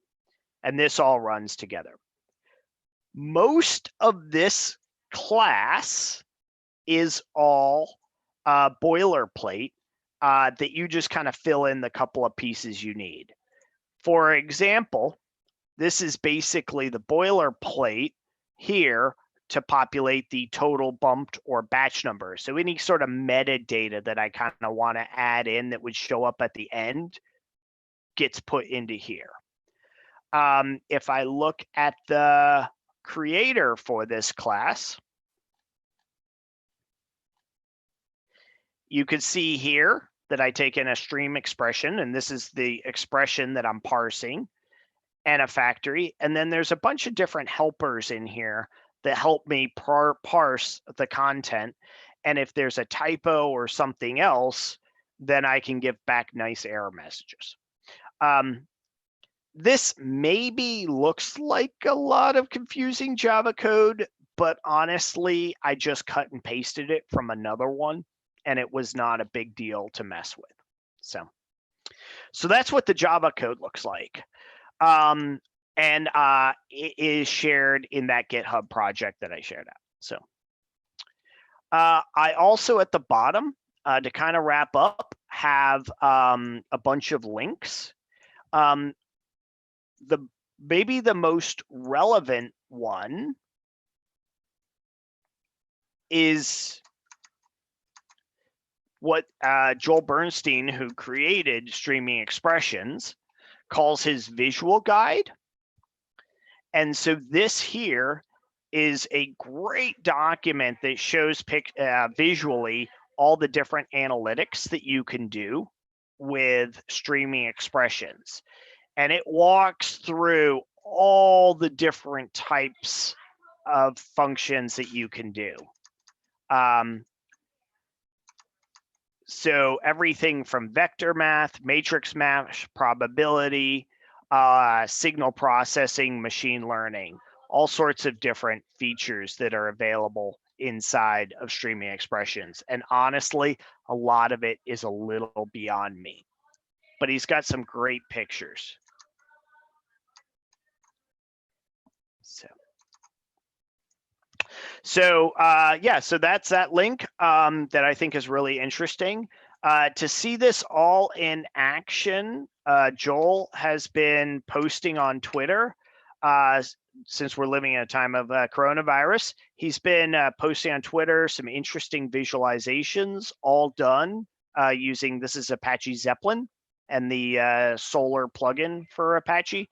And this all runs together. Most of this class is all boilerplate that you just kind of fill in the couple of pieces you need. For example, this is basically the boilerplate here to populate the total bumped or batch number. So any sort of metadata that I kind of want to add in that would show up at the end gets put into here. If I look at the creator for this class, you can see here that I take in a stream expression, and this is the expression that I'm parsing, and a factory. And then there's a bunch of different helpers in here that help me parse the content. And if there's a typo or something else, then I can give back nice error messages. This maybe looks like a lot of confusing Java code, but honestly, I just cut and pasted it from another one, and it was not a big deal to mess with. So that's what the Java code looks like. And it is shared in that GitHub project that I shared out. So I also at the bottom, to kind of wrap up, have a bunch of links. Maybe the most relevant one is what Joel Bernstein, who created Streaming Expressions, calls his visual guide. And so this here is a great document that shows visually all the different analytics that you can do with Streaming Expressions. And it walks through all the different types of functions that you can do. So everything from vector math, matrix math, probability, signal processing, machine learning, all sorts of different features that are available inside of Streaming Expressions. And honestly, a lot of it is a little beyond me. But he's got some great pictures. So yeah, so that's that link that I think is really interesting. To see this all in action, Joel has been posting on Twitter since we're living in a time of coronavirus. He's been posting on Twitter some interesting visualizations, all done using, this is Apache Zeppelin and the Solr plugin for Apache.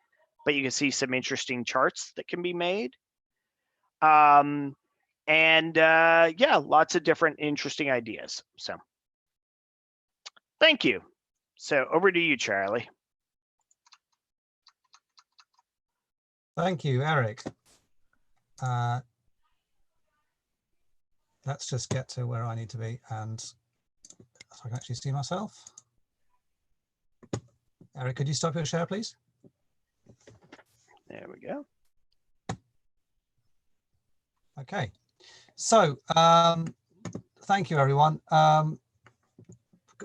But you can see some interesting charts that can be made. And yeah, lots of different interesting ideas. So thank you. So over to you, Charlie. Thank you, Eric. Let's just get to where I need to be, and so I can actually see myself. Eric, could you stop your share, please? There we go. Okay. So thank you, everyone.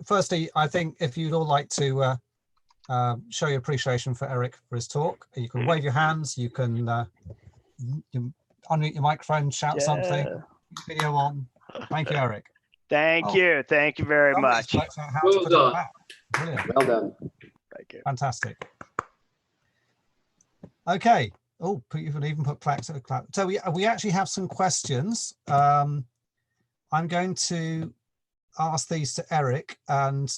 Firstly, I think if you'd all like to show your appreciation for Eric for his talk, you can wave your hands, you can unmute your microphone, shout something, video on. Thank you, Eric. Thank you very much. Well done. Brilliant. Well done. Thank you. Fantastic. Okay. Oh, you can even put claps at a clap. So we actually have some questions. I'm going to ask these to Eric, and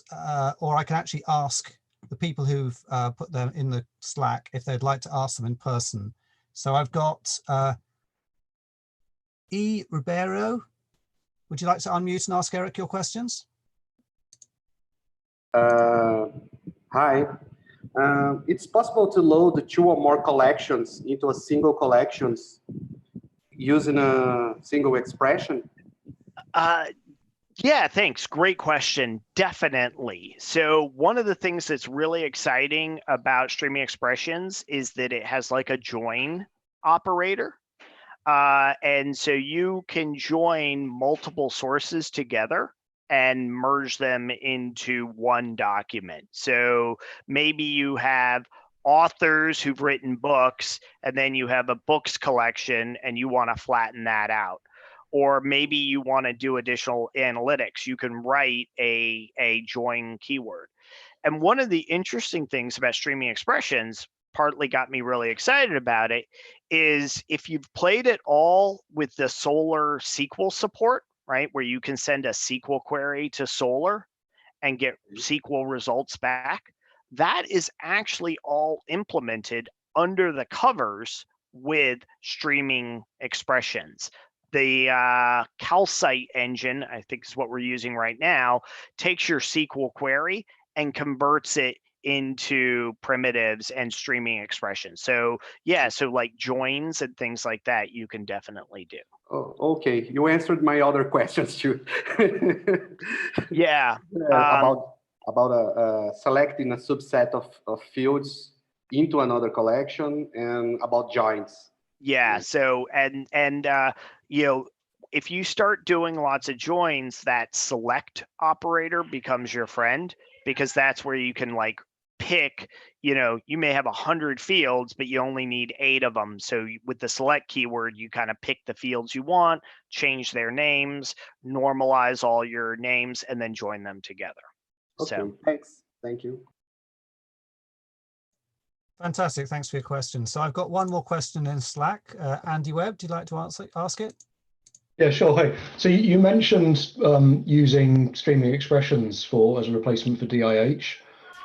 or I can actually ask the people who've put them in the Slack if they'd like to ask them in person. So I've got E. Ribeiro. Would you like to unmute and ask Eric your questions? Hi. It's possible to load 2 or more collections into a single collections using a single expression? Yeah, thanks. Great question. Definitely. So one of the things that's really exciting about Streaming Expressions is that it has like a join operator. And so you can join multiple sources together and merge them into one document. So maybe you have authors who've written books, and then you have a books collection and you want to flatten that out. Or maybe you want to do additional analytics. You can write a join keyword. And one of the interesting things about Streaming Expressions, partly got me really excited about it, is if you've played it all with the Solr SQL support, right, where you can send a SQL query to Solr and get SQL results back, that is actually all implemented under the covers with Streaming Expressions. The Calcite engine, I think is what we're using right now, takes your SQL query and converts it into primitives and streaming expressions. So yeah, so like joins and things like that, you can definitely do. Oh, okay, you answered my other questions too. Yeah. About selecting a subset of fields into another collection, and about joins. Yeah. So you know, if you start doing lots of joins, that select operator becomes your friend, because that's where you can like pick, you know, you may have 100 fields, but you only need 8 of them. So with the select keyword, you kind of pick the fields you want, change their names, normalize all your names, and then join them together. Okay, So thanks. Thank you. Fantastic. Thanks for your question. So I've got one more question in Slack. Andy Webb, would you like to ask it? Yeah, sure. Hi. So you mentioned using streaming expressions as a replacement for DIH.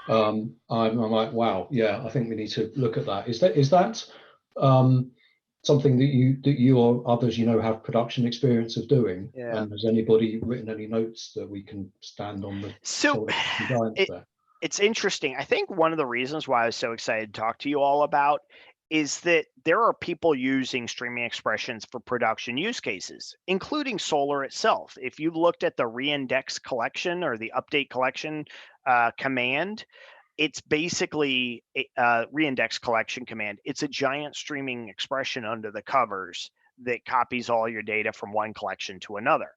I'm like, wow, yeah, I think we need to look at that. Is that something that you or others have production experience of doing? Yeah. And has anybody written any notes that we can stand on the shoulders of giants there? It's interesting. I think one of the reasons why I was so excited to talk to you all about is that there are people using streaming expressions for production use cases, including Solr itself. If you looked at the reindex collection or the update collection command, it's basically a reindex collection command. It's a giant streaming expression under the covers that copies all your data from one collection to another.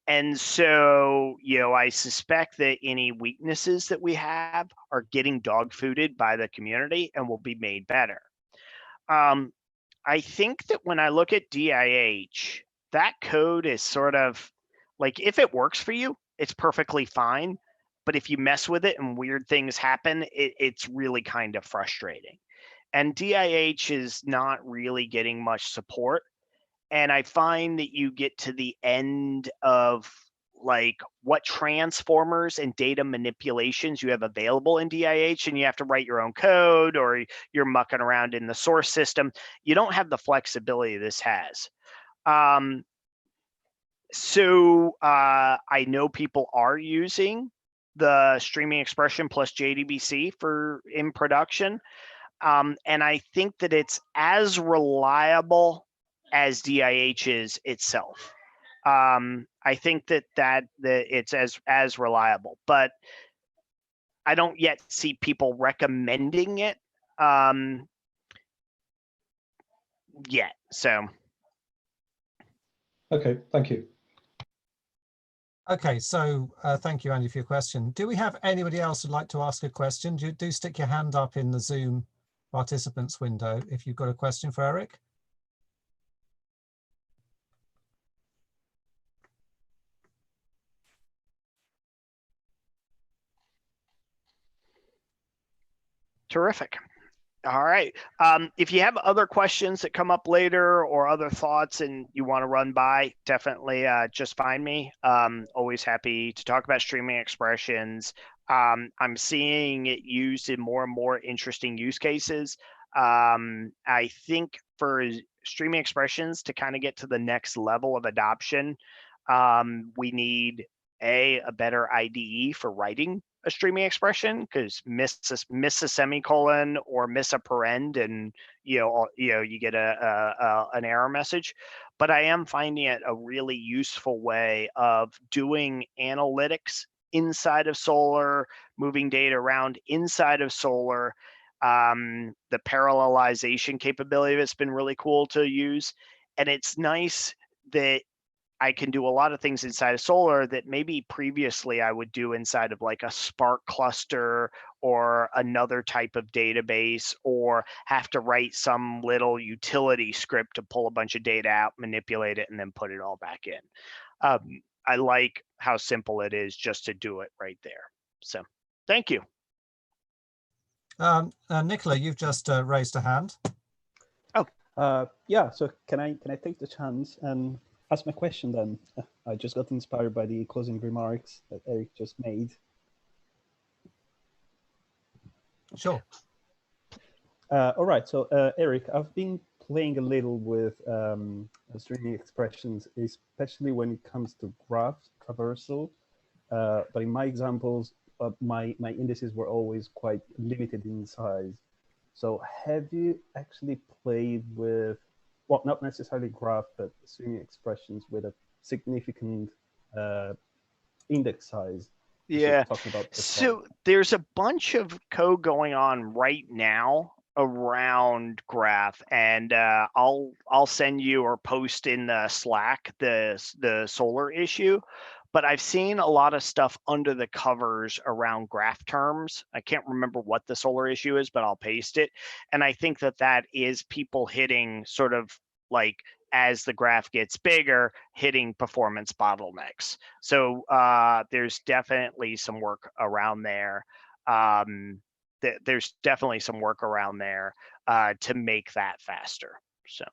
And so, I suspect that any weaknesses that we have are getting dog fooded by the community and will be made better. I think that when I look at DIH, that code is sort of like, if it works for you, it's perfectly fine. But if you mess with it and weird things happen, it's really kind of frustrating. And DIH is not really getting much support. And I find that you get to the end of like what transformers and data manipulations you have available in DIH, and you have to write your own code, or you're mucking around in the source system. You don't have the flexibility this has. So I know people are using the streaming expression plus JDBC in production. And I think that it's as reliable as DIH is itself. I think that it's as reliable, but I don't yet see people recommending it yet. So. Okay, thank you. Okay, so thank you, Andy, for your question. Do we have anybody else who'd like to ask a question? Do stick your hand up in the Zoom participants window if you've got a question for Eric. Terrific. All right. If you have other questions that come up later or other thoughts and you want to run by, definitely just find me. Always happy to talk about streaming expressions. I'm seeing it used in more and more interesting use cases. I think for streaming expressions to kind of get to the next level of adoption, we need a better IDE for writing a streaming expression, because miss a semicolon or miss a parend, and you get an error message. But I am finding it a really useful way of doing analytics inside of Solr, moving data around inside of Solr. The parallelization capability of it's been really cool to use, and it's nice that I can do a lot of things inside of Solr that maybe previously I would do inside of like a Spark cluster or another type of database, or have to write some little utility script to pull a bunch of data out, manipulate it, and then put it all back in. I like how simple it is just to do it right there. So thank you. Nicola, you've just raised a hand. Oh, yeah. So can I take the chance and ask my question then? I just got inspired by the closing remarks that Eric just made. Sure. All right. So Eric, I've been playing a little with streaming expressions, especially when it comes to graph traversal. But in my examples, my indices were always quite limited in size. So have you actually played with, well, not necessarily graph, but streaming expressions with a significant index size? Yeah. Talking about the So there's a bunch of code going on right now around graph, and I'll send you or post in the Slack the Solr issue. But I've seen a lot of stuff under the covers around graph terms. I can't remember what the Solr issue is, but I'll paste it. And I think that is people hitting sort of like, as the graph gets bigger, hitting performance bottlenecks. So there's definitely some work around there. There's definitely some work around there to make that faster. So,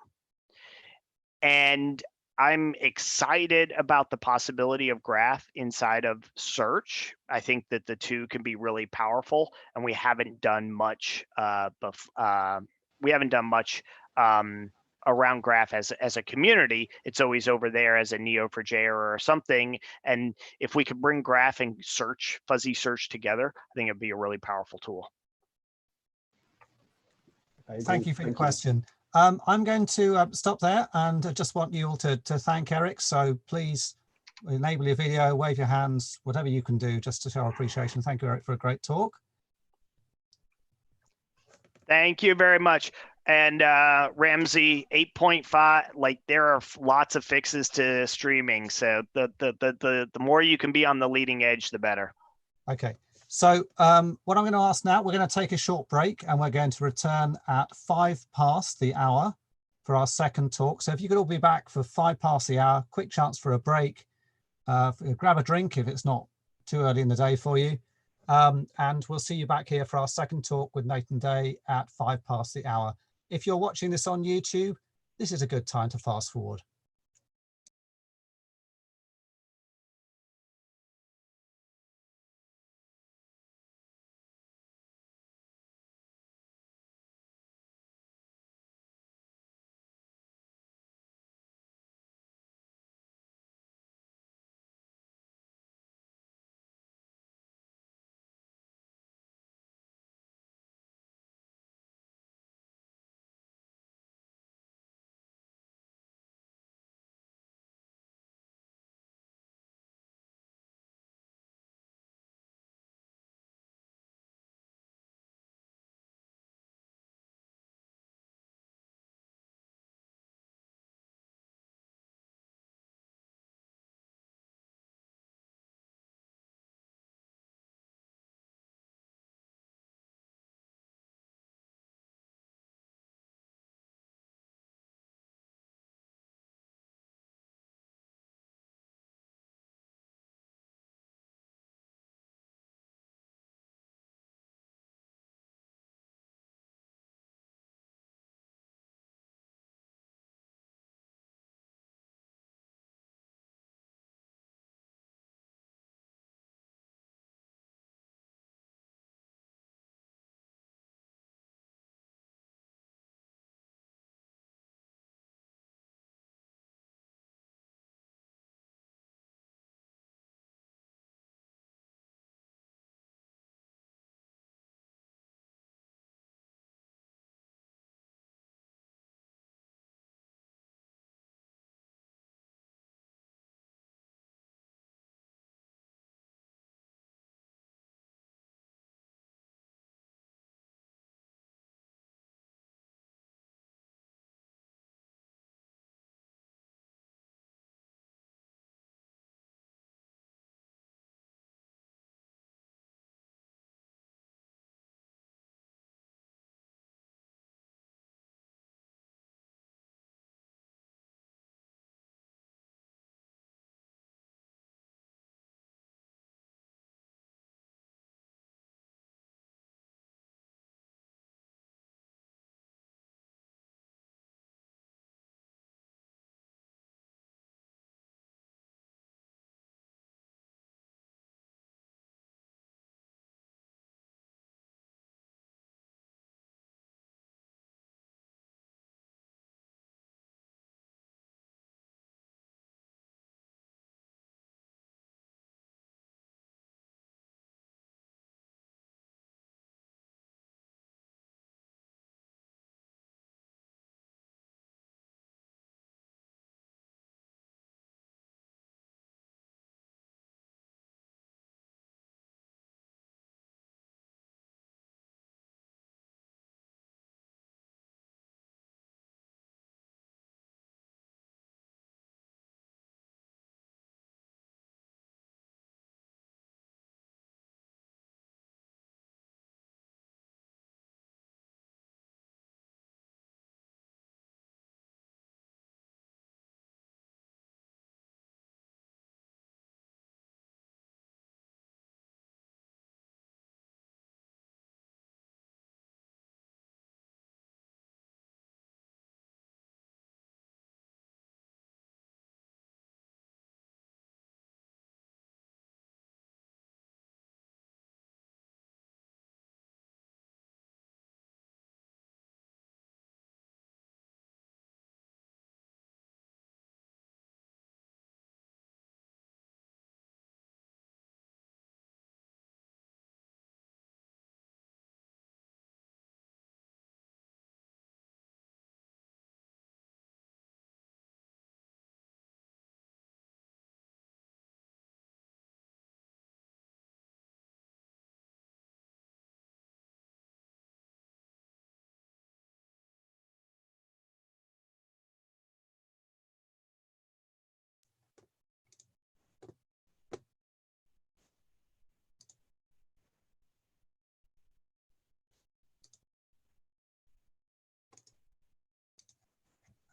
and I'm excited about the possibility of graph inside of search. I think that the two can be really powerful, and we haven't done much. We haven't done much around graph as a community. It's always over there as a Neo4j or something. And if we could bring graph and search, fuzzy search together, I think it'd be a really powerful tool. Thank you for your question. I'm going to stop there, and I just want you all to thank Eric. So please enable your video, wave your hands, whatever you can do just to show our appreciation. Thank you, Eric, for a great talk. Thank you very much. And Ramsey, 8.5, like there are lots of fixes to streaming. So the more you can be on the leading edge, the better. Okay. So what I'm going to ask now, we're going to take a short break, and we're going to return at 5 past the hour for our second talk. So if you could all be back for 5 past the hour, quick chance for a break, grab a drink if it's not too early in the day for you. And we'll see you back here for our second talk with Nathan Day at 5 past the hour. If you're watching this on YouTube, this is a good time to fast forward.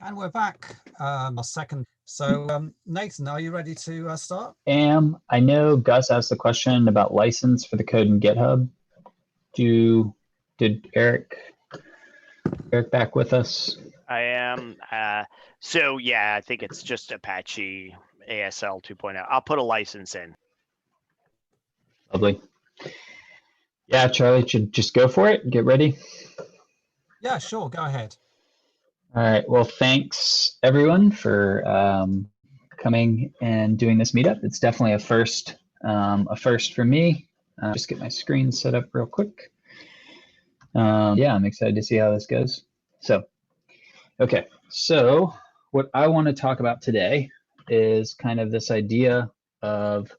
And we're back, our second. So Nathan, are you ready to start? I know Gus asked the question about license for the code in GitHub. Did Eric back with us? I am. So yeah, I think it's just Apache ASL 2.0. I'll put a license in. Lovely. Yeah, Charlie, should just go for it. Get ready. Yeah, sure. Go ahead. All right. Well, thanks everyone for coming and doing this meetup. It's definitely a first for me. Just get my screen set up real quick. Yeah, I'm excited to see how this goes. So, okay. So what I want to talk about today is kind of this idea of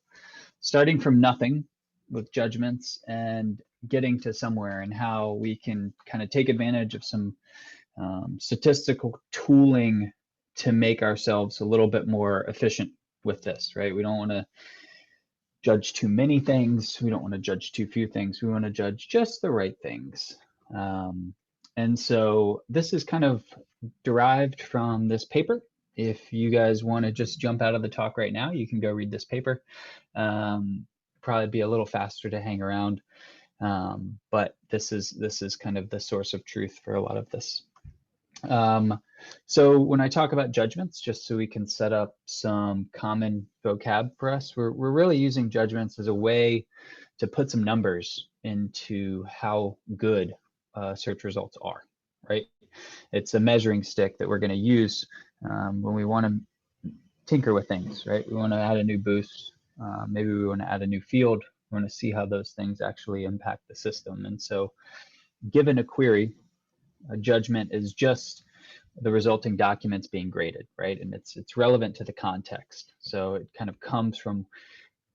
starting from nothing with judgments and getting to somewhere, and how we can kind of take advantage of some statistical tooling to make ourselves a little bit more efficient with this, right? We don't want to judge too many things. We don't want to judge too few things. We want to judge just the right things. And so this is kind of derived from this paper. If you guys want to just jump out of the talk right now, you can go read this paper. Probably be a little faster to hang around. But this is kind of the source of truth for a lot of this. So when I talk about judgments, just so we can set up some common vocab for us, we're really using judgments as a way to put some numbers into how good search results are, right? It's a measuring stick that we're going to use when we want to tinker with things, right? We want to add a new boost. Maybe we want to add a new field. We want to see how those things actually impact the system. And so given a query, a judgment is just the resulting documents being graded, right? And it's relevant to the context. So it kind of comes from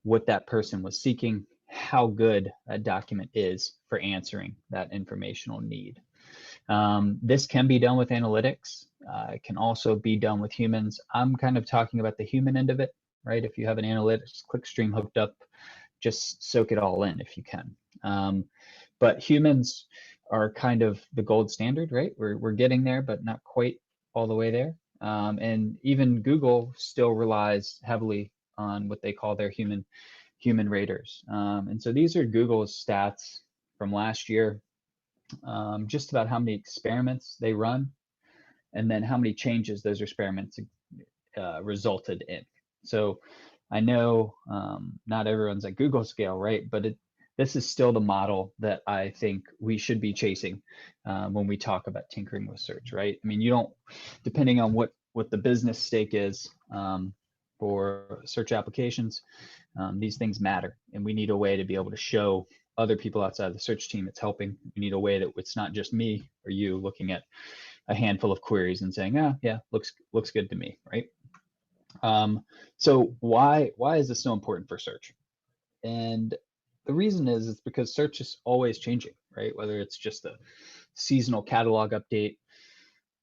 what that person was seeking, how good a document is for answering that informational need. This can be done with analytics. It can also be done with humans. I'm kind of talking about the human end of it, right? If you have an analytics clickstream hooked up, just soak it all in if you can. But humans are kind of the gold standard, right? We're getting there, but not quite all the way there. And even Google still relies heavily on what they call their human raters. And so these are Google's stats from last year, just about how many experiments they run, and then how many changes those experiments resulted in. So I know not everyone's at Google scale, right? But this is still the model that I think we should be chasing when we talk about tinkering with search, right? I mean, you don't, depending on what the business stake is for search applications, these things matter, and we need a way to be able to show other people outside the search team it's helping. We need a way that it's not just me or you looking at a handful of queries and saying, oh yeah, looks good to me, right? So why is this so important for search? And the reason is it's because search is always changing, right? Whether it's just a seasonal catalog update,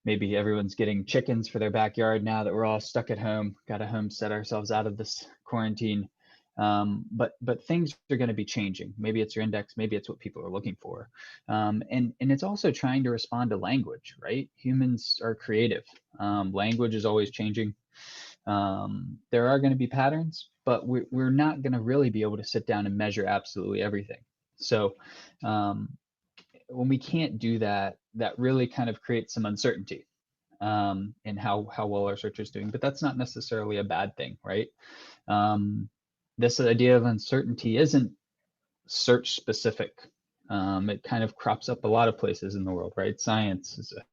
maybe everyone's getting chickens for their backyard now that we're all stuck at home, got to homestead ourselves out of this quarantine. But things are going to be changing. Maybe it's your index, maybe it's what people are looking for. And it's also trying to respond to language, right? Humans are creative. Language is always changing. There are going to be patterns, but we're not going to really be able to sit down and measure absolutely everything. So when we can't do that, that really kind of creates some uncertainty in how well our search is doing. But that's not necessarily a bad thing, right? This idea of uncertainty isn't search specific. It kind of crops up a lot of places in the world, right? Science is a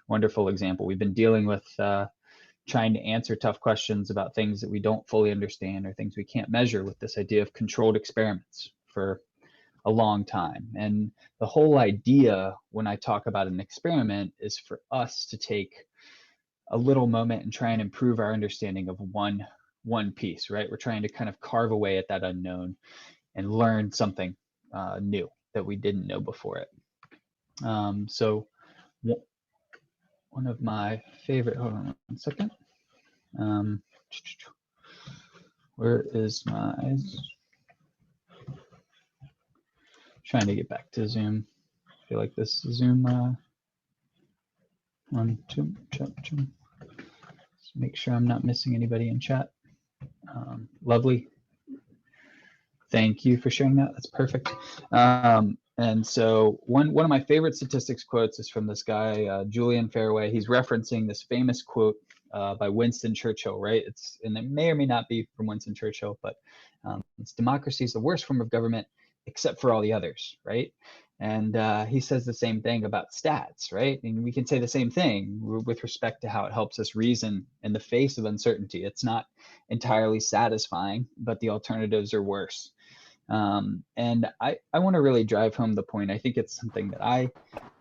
wonderful example. We've been dealing with trying to answer tough questions about things that we don't fully understand or things we can't measure with this idea of controlled experiments for a long time. And the whole idea when I talk about an experiment is for us to take a little moment and try and improve our understanding of one piece, right? We're trying to kind of carve away at that unknown and learn something new that we didn't know before it. So one of my favorite, hold on one second. Where is my, trying to get back to Zoom. I feel like this Zoom, 1, 2, chat. make sure I'm not missing anybody in chat. Lovely. Thank you for sharing that. That's perfect. And so one of my favorite statistics quotes is from this guy, Julian Fairway. He's referencing this famous quote by Winston Churchill, right? And it may or may not be from Winston Churchill, but it's democracy is the worst form of government except for all the others, right? And he says the same thing about stats, right? And we can say the same thing with respect to how it helps us reason in the face of uncertainty. It's not entirely satisfying, but the alternatives are worse. And I want to really drive home the point. I think it's something that I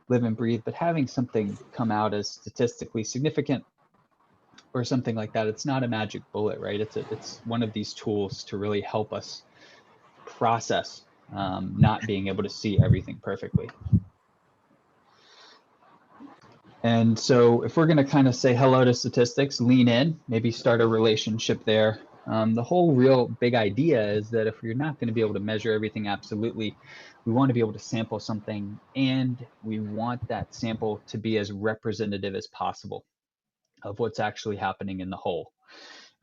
live and breathe, but having something come out as statistically significant or something like that, it's not a magic bullet, right? It's one of these tools to really help us process not being able to see everything perfectly. And so if we're going to kind of say hello to statistics, lean in, maybe start a relationship there. The whole real big idea is that if you're not going to be able to measure everything absolutely, we want to be able to sample something, and we want that sample to be as representative as possible of what's actually happening in the whole.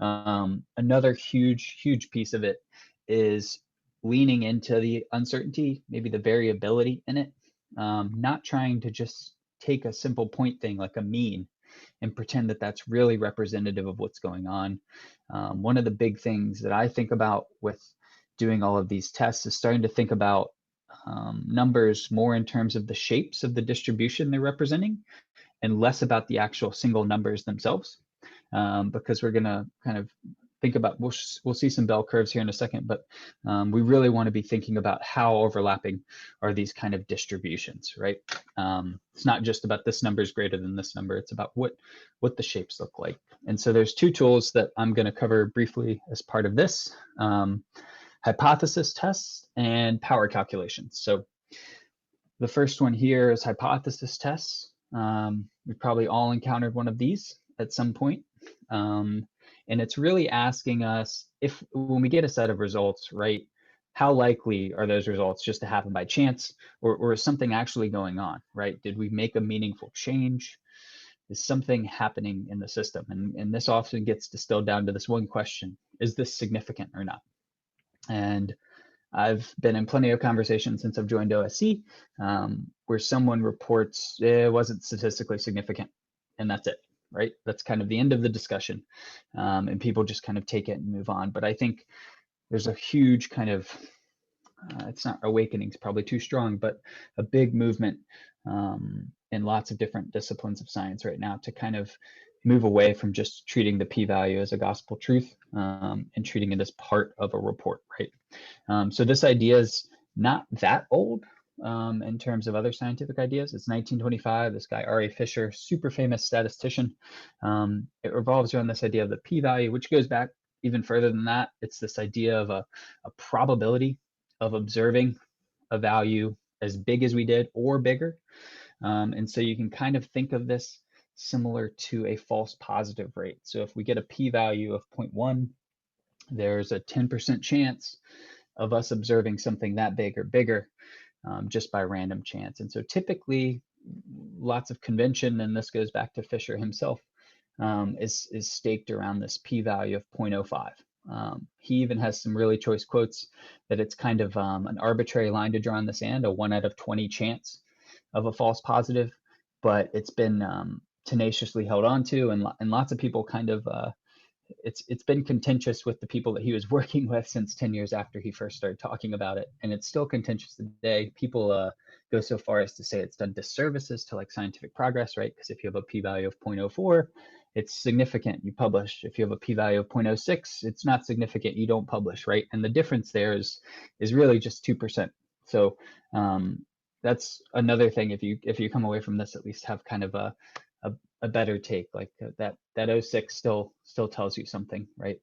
Another huge piece of it is leaning into the uncertainty, maybe the variability in it, not trying to just take a simple point thing like a mean and pretend that that's really representative of what's going on. One of the big things that I think about with doing all of these tests is starting to think about numbers more in terms of the shapes of the distribution they're representing and less about the actual single numbers themselves, because we're going to kind of think about, we'll see some bell curves here in a second, but we really want to be thinking about how overlapping are these kind of distributions, right? It's not just about this number is greater than this number, it's about what the shapes look like. And so there's two tools that I'm going to cover briefly as part of this, hypothesis tests and power calculations. So the first one here is hypothesis tests. We've probably all encountered one of these at some point. And it's really asking us if, when we get a set of results, right, how likely are those results just to happen by chance, or is something actually going on, right? Did we make a meaningful change? Is something happening in the system? And this often gets distilled down to this one question: is this significant or not? And I've been in plenty of conversations since I've joined OSC where someone reports it wasn't statistically significant, and that's it, right? That's kind of the end of the discussion, and people just kind of take it and move on. But I think there's a huge kind of, it's not awakening, it's probably too strong, but a big movement in lots of different disciplines of science right now to kind of move away from just treating the p-value as a gospel truth and treating it as part of a report, right? So this idea is not that old in terms of other scientific ideas. It's 1925, this guy, R.A. Fisher, super famous statistician. It revolves around this idea of the p-value, which goes back even further than that. It's this idea of a probability of observing a value as big as we did or bigger. And so you can kind of think of this similar to a false positive rate. So if we get a p-value of 0.1, there's a 10% chance of us observing something that big or bigger just by random chance. And so typically lots of convention, and this goes back to Fisher himself, is staked around this p-value of 0.05. He even has some really choice quotes that it's kind of an arbitrary line to draw in the sand, a 1 out of 20 chance of a false positive, but it's been tenaciously held on to, and lots of people kind of, it's been contentious with the people that he was working with since 10 years after he first started talking about it, and it's still contentious today. People go so far as to say it's done disservices to like scientific progress, right? Because if you have a p-value of 0.04, it's significant, you publish. If you have a p-value of 0.06, it's not significant, you don't publish, right? And the difference there is really just 2%. So that's another thing. If you come away from this, at least have kind of a better take, like that 06 still tells you something, right?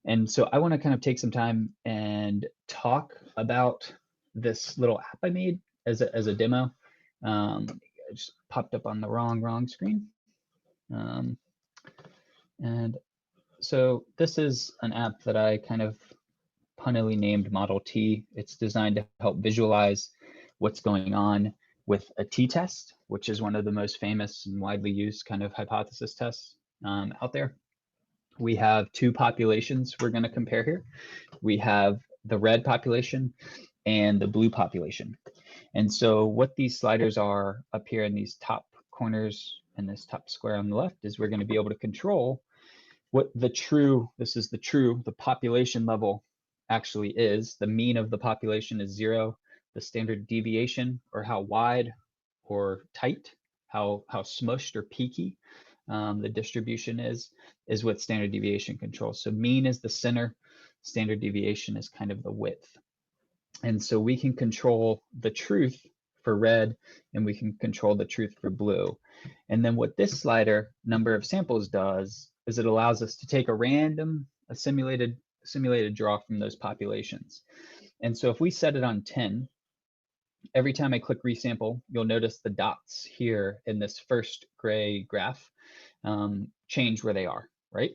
And so I want to kind of take some time and talk about this little app I made as a demo. I just popped up on the wrong screen. And so this is an app that I kind of punnily named Model T. It's designed to help visualize what's going on with a t-test, which is one of the most famous and widely used kind of hypothesis tests. out there. We have two populations we're going to compare here. We have the red population and the blue population. And so what these sliders are up here in these top corners and this top square on the left is we're going to be able to control what the true, the population level actually is. The mean of the population is 0. The standard deviation, or how wide or tight, how smushed or peaky the distribution is what standard deviation controls. So mean is the center, standard deviation is kind of the width. And so we can control the truth for red and we can control the truth for blue. And then what this slider, number of samples, does is it allows us to take a simulated draw from those populations. And so if we set it on 10, every time I click resample, you'll notice the dots here in this first gray graph change where they are, right?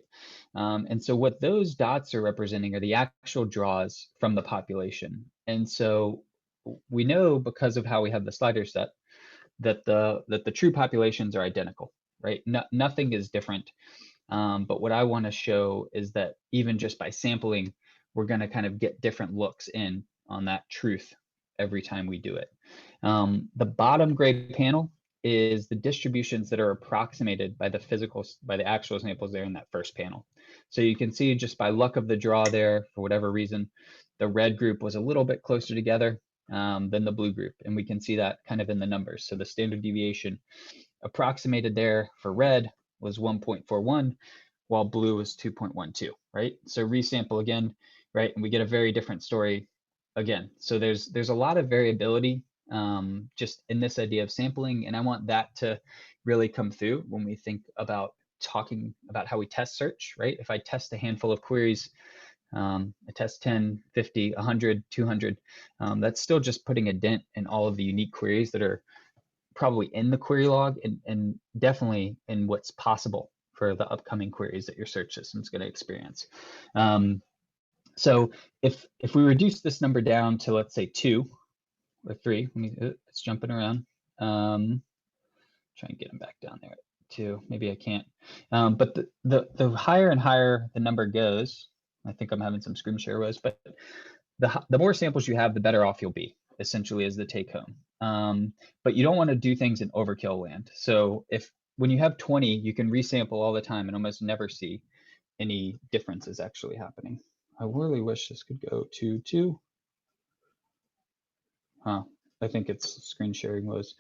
And so what those dots are representing are the actual draws from the population. And so we know, because of how we have the slider set, that the true populations are identical, right? Nothing is different. But what I want to show is that even just by sampling, we're going to kind of get different looks in on that truth every time we do it. The bottom gray panel is the distributions that are approximated by the actual samples there in that first panel. So you can see, just by luck of the draw there, for whatever reason, the red group was a little bit closer together than the blue group. And we can see that kind of in the numbers. So the standard deviation approximated there for red was 1.41, while blue was 2.12, right? So resample again, right? And we get a very different story again. So there's a lot of variability just in this idea of sampling. And I want that to really come through when we think about talking about how we test search, right? If I test a handful of queries, I test 10, 50, 100, 200, that's still just putting a dent in all of the unique queries that are probably in the query log and definitely in what's possible for the upcoming queries that your search system is going to experience. So if we reduce this number down to, let's say, 2 or 3, it's jumping around. Try and get them back down there at 2. Maybe I can't. But the higher and higher the number goes, I think I'm having some screen share woes, but the more samples you have, the better off you'll be, essentially, is the take home. But you don't want to do things in overkill land. So when you have 20, you can resample all the time and almost never see any differences actually happening. I really wish this could go to 2. I think it's screen sharing woes.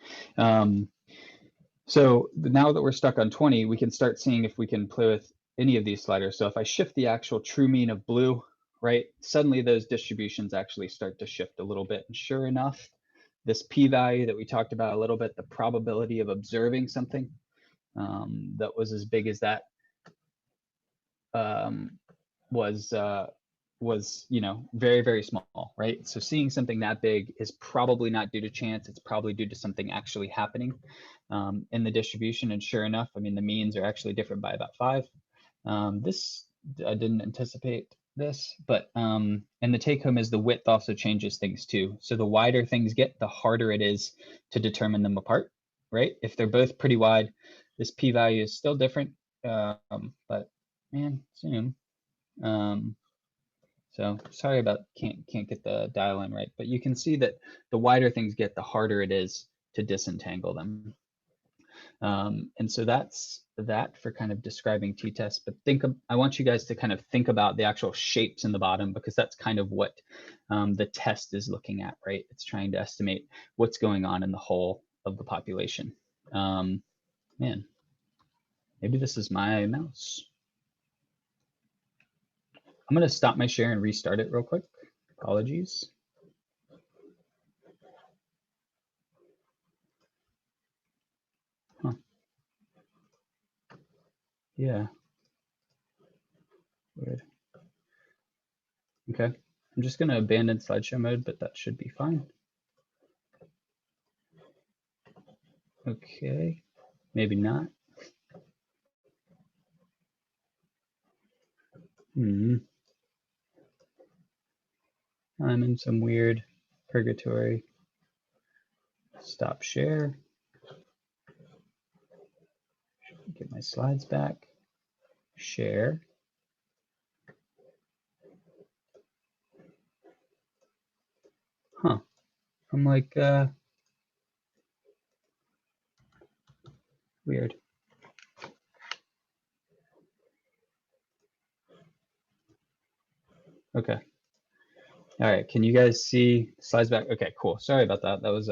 So now that we're stuck on 20, we can start seeing if we can play with any of these sliders. So if I shift the actual true mean of blue, right, suddenly those distributions actually start to shift a little bit. And sure enough, this p-value that we talked about a little bit, the probability of observing something that was as big as that was very, very small, right? So seeing something that big is probably not due to chance. It's probably due to something actually happening in the distribution. And sure enough, I mean, the means are actually different by about 5. This, I didn't anticipate this, but and the take home is the width also changes things too. So the wider things get, the harder it is to determine them apart, right? If they're both pretty wide, this p-value is still different, but man, soon. So sorry about can't get the dial in right, but you can see that the wider things get, the harder it is to disentangle them. And so that's that for kind of describing t-tests. But I want you guys to kind of think about the actual shapes in the bottom, because that's kind of what the test is looking at, right? It's trying to estimate what's going on in the whole of the population. Man, maybe this is my mouse. I'm going to stop my share and restart it real quick. Apologies. Huh. Yeah. Weird. Okay. I'm just going to abandon slideshow mode, but that should be fine. Okay. Maybe not. I'm in some weird purgatory. Stop share. Get my slides back. share. Huh. I'm like, weird. Okay. All right. Can you guys see slides back? Okay, cool. Sorry about that. That was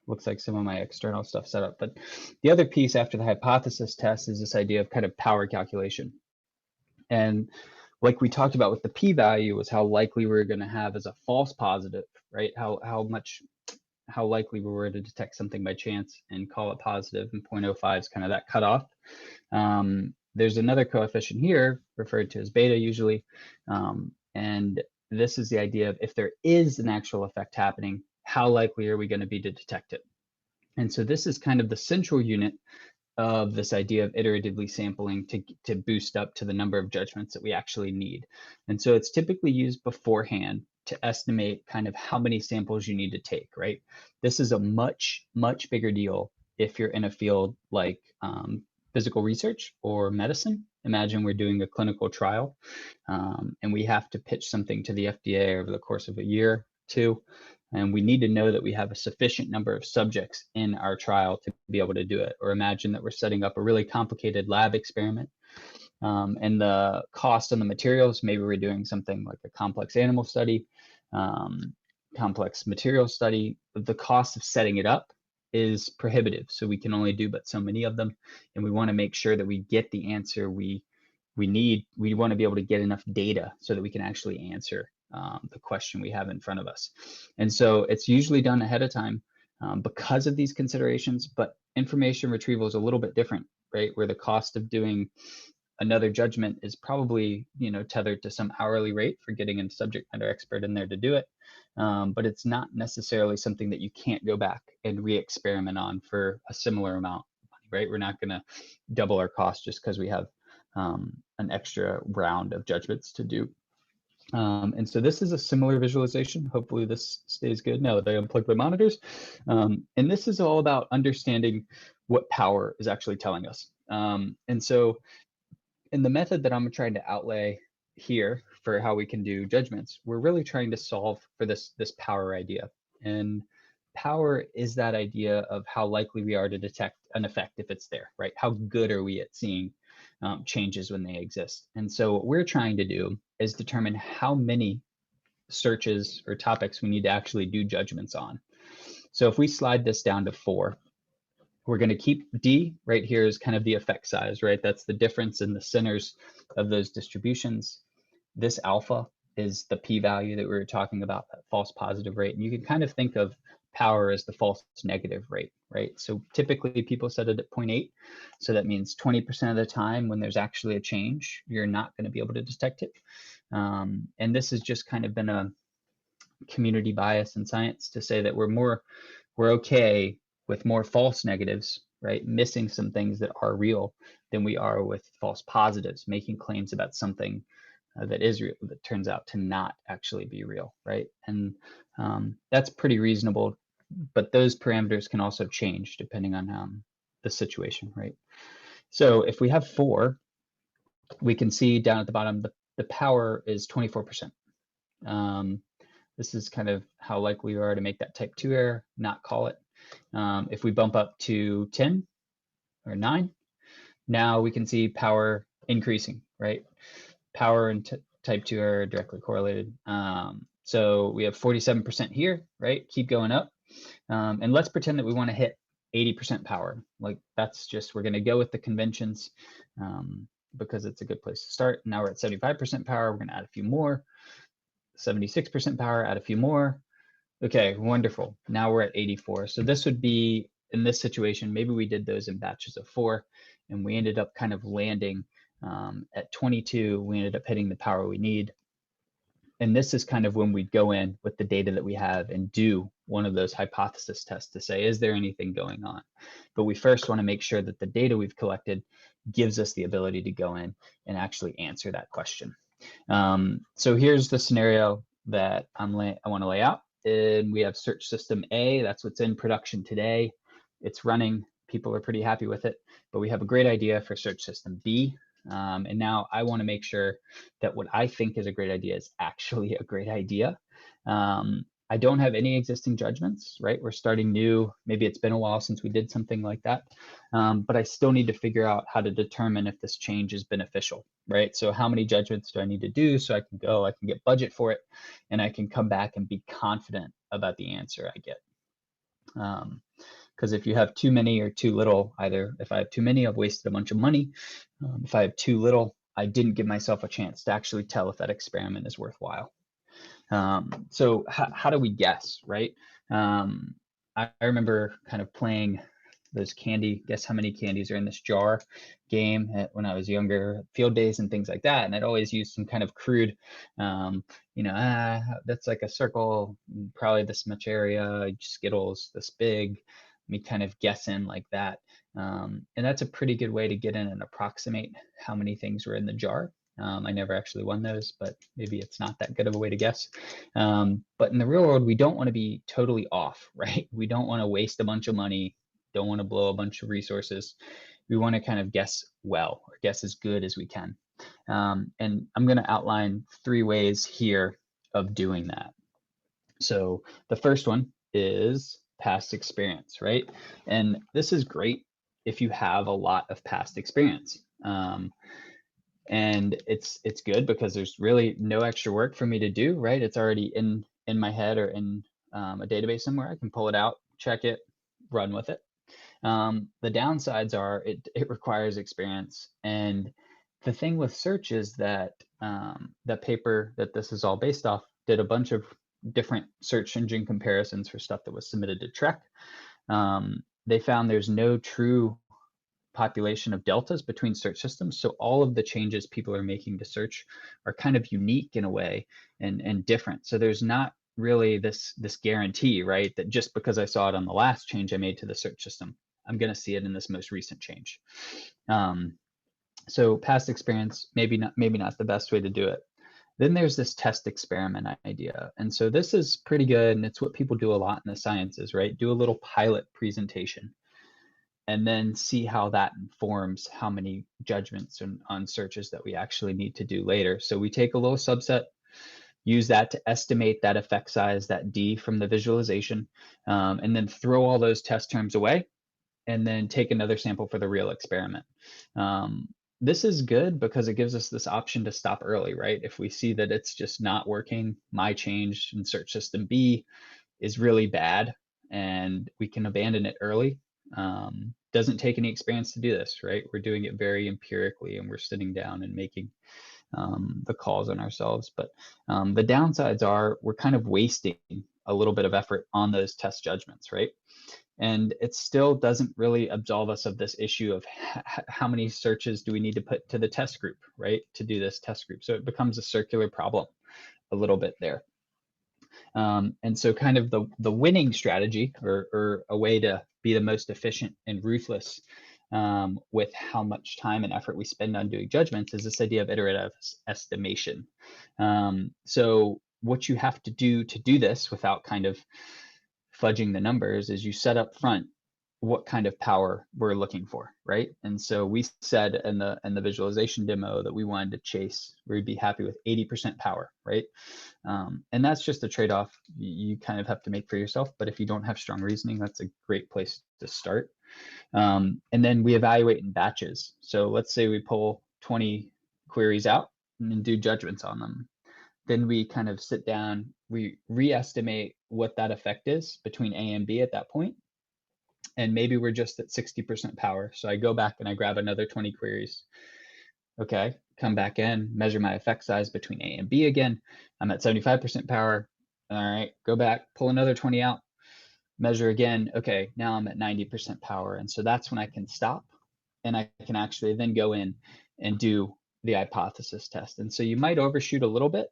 looks like some of my external stuff set up. But the other piece after the hypothesis test is this idea of kind of power calculation. And like we talked about with the p-value was how likely we were going to have as a false positive, right? How likely we were to detect something by chance and call it positive, and 0.05 is kind of that cutoff. There's another coefficient here referred to as beta usually, and this is the idea of if there is an actual effect happening, how likely are we going to be to detect it? And so this is kind of the central unit of this idea of iteratively sampling to boost up to the number of judgments that we actually need. And so it's typically used beforehand to estimate kind of how many samples you need to take, right? This is a much, much bigger deal if you're in a field like physical research or medicine. Imagine we're doing a clinical trial and we have to pitch something to the FDA over the course of a year, 2, and we need to know that we have a sufficient number of subjects in our trial to be able to do it. Or imagine that we're setting up a really complicated lab experiment and the cost on the materials, maybe we're doing something like a complex animal study, complex material study, the cost of setting it up is prohibitive. So we can only do but so many of them. And we want to make sure that we get the answer we need. We want to be able to get enough data so that we can actually answer the question we have in front of us. And so it's usually done ahead of time because of these considerations, but information retrieval is a little bit different, right? Where the cost of doing another judgment is probably, tethered to some hourly rate for getting a subject matter expert in there to do it. But it's not necessarily something that you can't go back and re-experiment on for a similar amount of money, right? We're not going to double our cost just because we have an extra round of judgments to do. And so this is a similar visualization. Hopefully this stays good now that I unplugged my monitors. And this is all about understanding what power is actually telling us. And so in the method that I'm trying to outlay here for how we can do judgments, we're really trying to solve for this power idea. And power is that idea of how likely we are to detect an effect if it's there, right? How good are we at seeing changes when they exist? And so what we're trying to do is determine how many searches or topics we need to actually do judgments on. So if we slide this down to 4, we're going to keep D right here is kind of the effect size, right? That's the difference in the centers of those distributions. This alpha is the p-value that we were talking about, that false positive rate. And you can kind of think of power as the false negative rate, right? So typically people set it at 0.8. So that means 20% of the time when there's actually a change, you're not going to be able to detect it. And this has just kind of been a community bias in science to say that we're okay with more false negatives, right? Missing some things that are real than we are with false positives, making claims about something that is real that turns out to not actually be real, right? And that's pretty reasonable, but those parameters can also change depending on the situation, right? So if we have 4, we can see down at the bottom, the power is 24%. This is kind of how likely we are to make that type 2 error, not call it. If we bump up to 10 or 9, now we can see power increasing, right? Power and type 2 are directly correlated. So we have 47% here, right? Keep going up. And let's pretend that we want to hit 80% power. Like that's just, we're going to go with the conventions because it's a good place to start. Now we're at 75% power. We're going to add a few more. 76% power, add a few more. Okay, wonderful. Now we're at 84. So this would be, in this situation, maybe we did those in batches of 4, and we ended up kind of landing at 22. We ended up hitting the power we need. And this is kind of when we go in with the data that we have and do one of those hypothesis tests to say, is there anything going on? But we first want to make sure that the data we've collected gives us the ability to go in and actually answer that question. So here's the scenario that I want to lay out. And we have search system A, that's what's in production today. It's running, people are pretty happy with it, but we have a great idea for search system B. And now I want to make sure that what I think is a great idea is actually a great idea. I don't have any existing judgments, right? We're starting new. Maybe it's been a while since we did something like that. But I still need to figure out how to determine if this change is beneficial, right? So how many judgments do I need to do so I can get budget for it, and I can come back and be confident about the answer I get. Because if you have too many or too little, either if I have too many, I've wasted a bunch of money. If I have too little, I didn't give myself a chance to actually tell if that experiment is worthwhile. So how do we guess, right? I remember kind of playing those guess how many candies are in this jar game when I was younger, field days and things like that. And I'd always use some kind of crude, that's like a circle, probably this much area, Skittles this big, me kind of guessing like that. And that's a pretty good way to get in and approximate how many things were in the jar. I never actually won those, but maybe it's not that good of a way to guess. But in the real world, we don't want to be totally off, right? We don't want to waste a bunch of money, don't want to blow a bunch of resources. We want to kind of guess well, or guess as good as we can. And I'm going to outline 3 ways here of doing that. So the first one is past experience, right? And this is great if you have a lot of past experience. And it's good because there's really no extra work for me to do, right? It's already in my head or in a database somewhere. I can pull it out, check it, run with it. The downsides are it requires experience. And the thing with search is that that paper that this is all based off did a bunch of different search engine comparisons for stuff that was submitted to Trek. They found there's no true population of deltas between search systems. So all of the changes people are making to search are kind of unique in a way and different. So there's not really this guarantee, right? That just because I saw it on the last change I made to the search system, I'm going to see it in this most recent change. So past experience, maybe not the best way to do it. Then there's this test experiment idea. And so this is pretty good. And it's what people do a lot in the sciences, right? Do a little pilot presentation and then see how that informs how many judgments on searches that we actually need to do later. So we take a little subset, use that to estimate that effect size, that D from the visualization, and then throw all those test terms away, and then take another sample for the real experiment. This is good because it gives us this option to stop early, right? If we see that it's just not working, my change in search system B is really bad, and we can abandon it early. Doesn't take any experience to do this, right? We're doing it very empirically, and we're sitting down and making the calls on ourselves. But the downsides are we're kind of wasting a little bit of effort on those test judgments, right? And it still doesn't really absolve us of this issue of how many searches do we need to put to the test group, right? To do this test group. So it becomes a circular problem a little bit there. And so kind of the winning strategy or a way to be the most efficient and ruthless with how much time and effort we spend on doing judgments is this idea of iterative estimation. So what you have to do this without kind of fudging the numbers is you set up front what kind of power we're looking for, right? And so we said in the visualization demo that we wanted to chase, we'd be happy with 80% power, right? And that's just a trade-off you kind of have to make for yourself. But if you don't have strong reasoning, that's a great place to start. And then we evaluate in batches. So let's say we pull 20 queries out and then do judgments on them. Then we kind of sit down, we re-estimate what that effect is between A and B at that point. And maybe we're just at 60% power. So I go back and I grab another 20 queries. Okay, come back in, measure my effect size between A and B again. I'm at 75% power. All right, go back, pull another 20 out, measure again. Okay, now I'm at 90% power. And so that's when I can stop and I can actually then go in and do the hypothesis test. And so you might overshoot a little bit,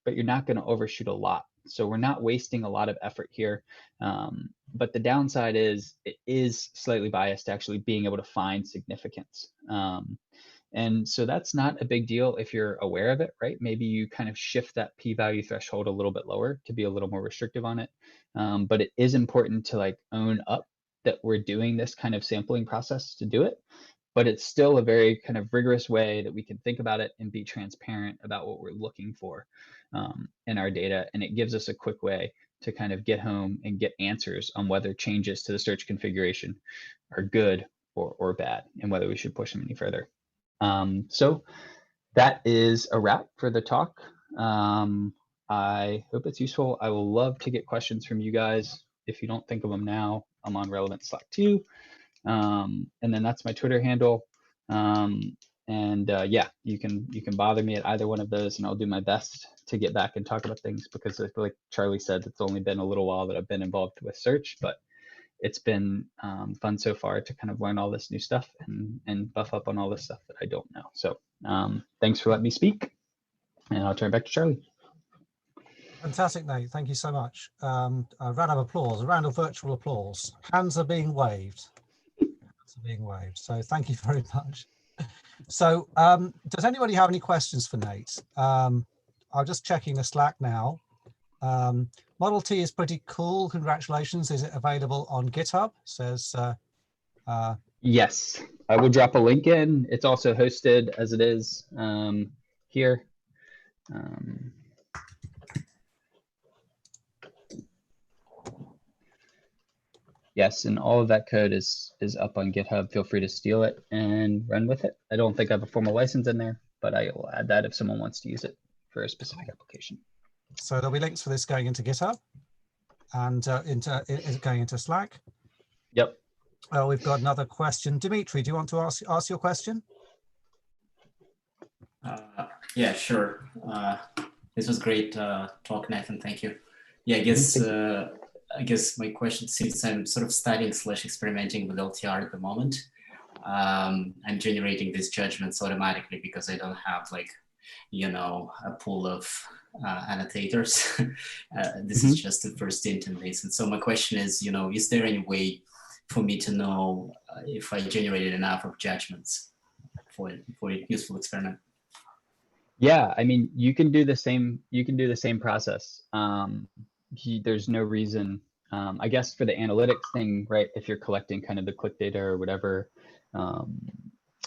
but you're not going to overshoot a lot. So we're not wasting a lot of effort here. But the downside is it is slightly biased to actually being able to find significance. And so that's not a big deal if you're aware of it, right? Maybe you kind of shift that p-value threshold a little bit lower to be a little more restrictive on it. But it is important to like own up that we're doing this kind of sampling process to do it. but it's still a very kind of rigorous way that we can think about it and be transparent about what we're looking for in our data. And it gives us a quick way to kind of get home and get answers on whether changes to the search configuration are good or bad, and whether we should push them any further. So that is a wrap for the talk. I hope it's useful. I will love to get questions from you guys. If you don't think of them now, I'm on Relevant Slack too. And then that's my Twitter handle. Yeah, you can bother me at either one of those, and I'll do my best to get back and talk about things, because like Charlie said, it's only been a little while that I've been involved with search, but it's been fun so far to kind of learn all this new stuff and buff up on all this stuff that I don't know. So thanks for letting me speak, and I'll turn it back to Charlie. Fantastic, Nate. Thank you so much. A round of applause, a round of virtual applause. Hands are being waved. Hands are being waved. So thank you very much. So does anybody have any questions for Nate? I'm just checking the Slack now. Model T is pretty cool. Congratulations. Is it available on GitHub? Says yes, I will drop a link in. It's also hosted as it is here. Yes, and all of that code is up on GitHub. Feel free to steal it and run with it. I don't think I have a formal license in there, but I will add that if someone wants to use it for a specific application. so there'll be links for this going into GitHub and going into Slack. Yep. We've got another question. Dimitri, do you want to ask your question? Yeah, sure. This was great talk, Nathan. Thank you. Yeah, I guess my question, since I'm sort of studying / experimenting with LTR at the moment, I'm generating these judgments automatically because I don't have like, you know, a pool of annotators. This is just the first stint in this. And so my question is, you know, is there any way for me to know if I generated enough of judgments for a useful experiment? Yeah, I mean, you can do the same. You can do the same process. There's no reason, I guess, for the analytics thing, right? If you're collecting kind of the click data or whatever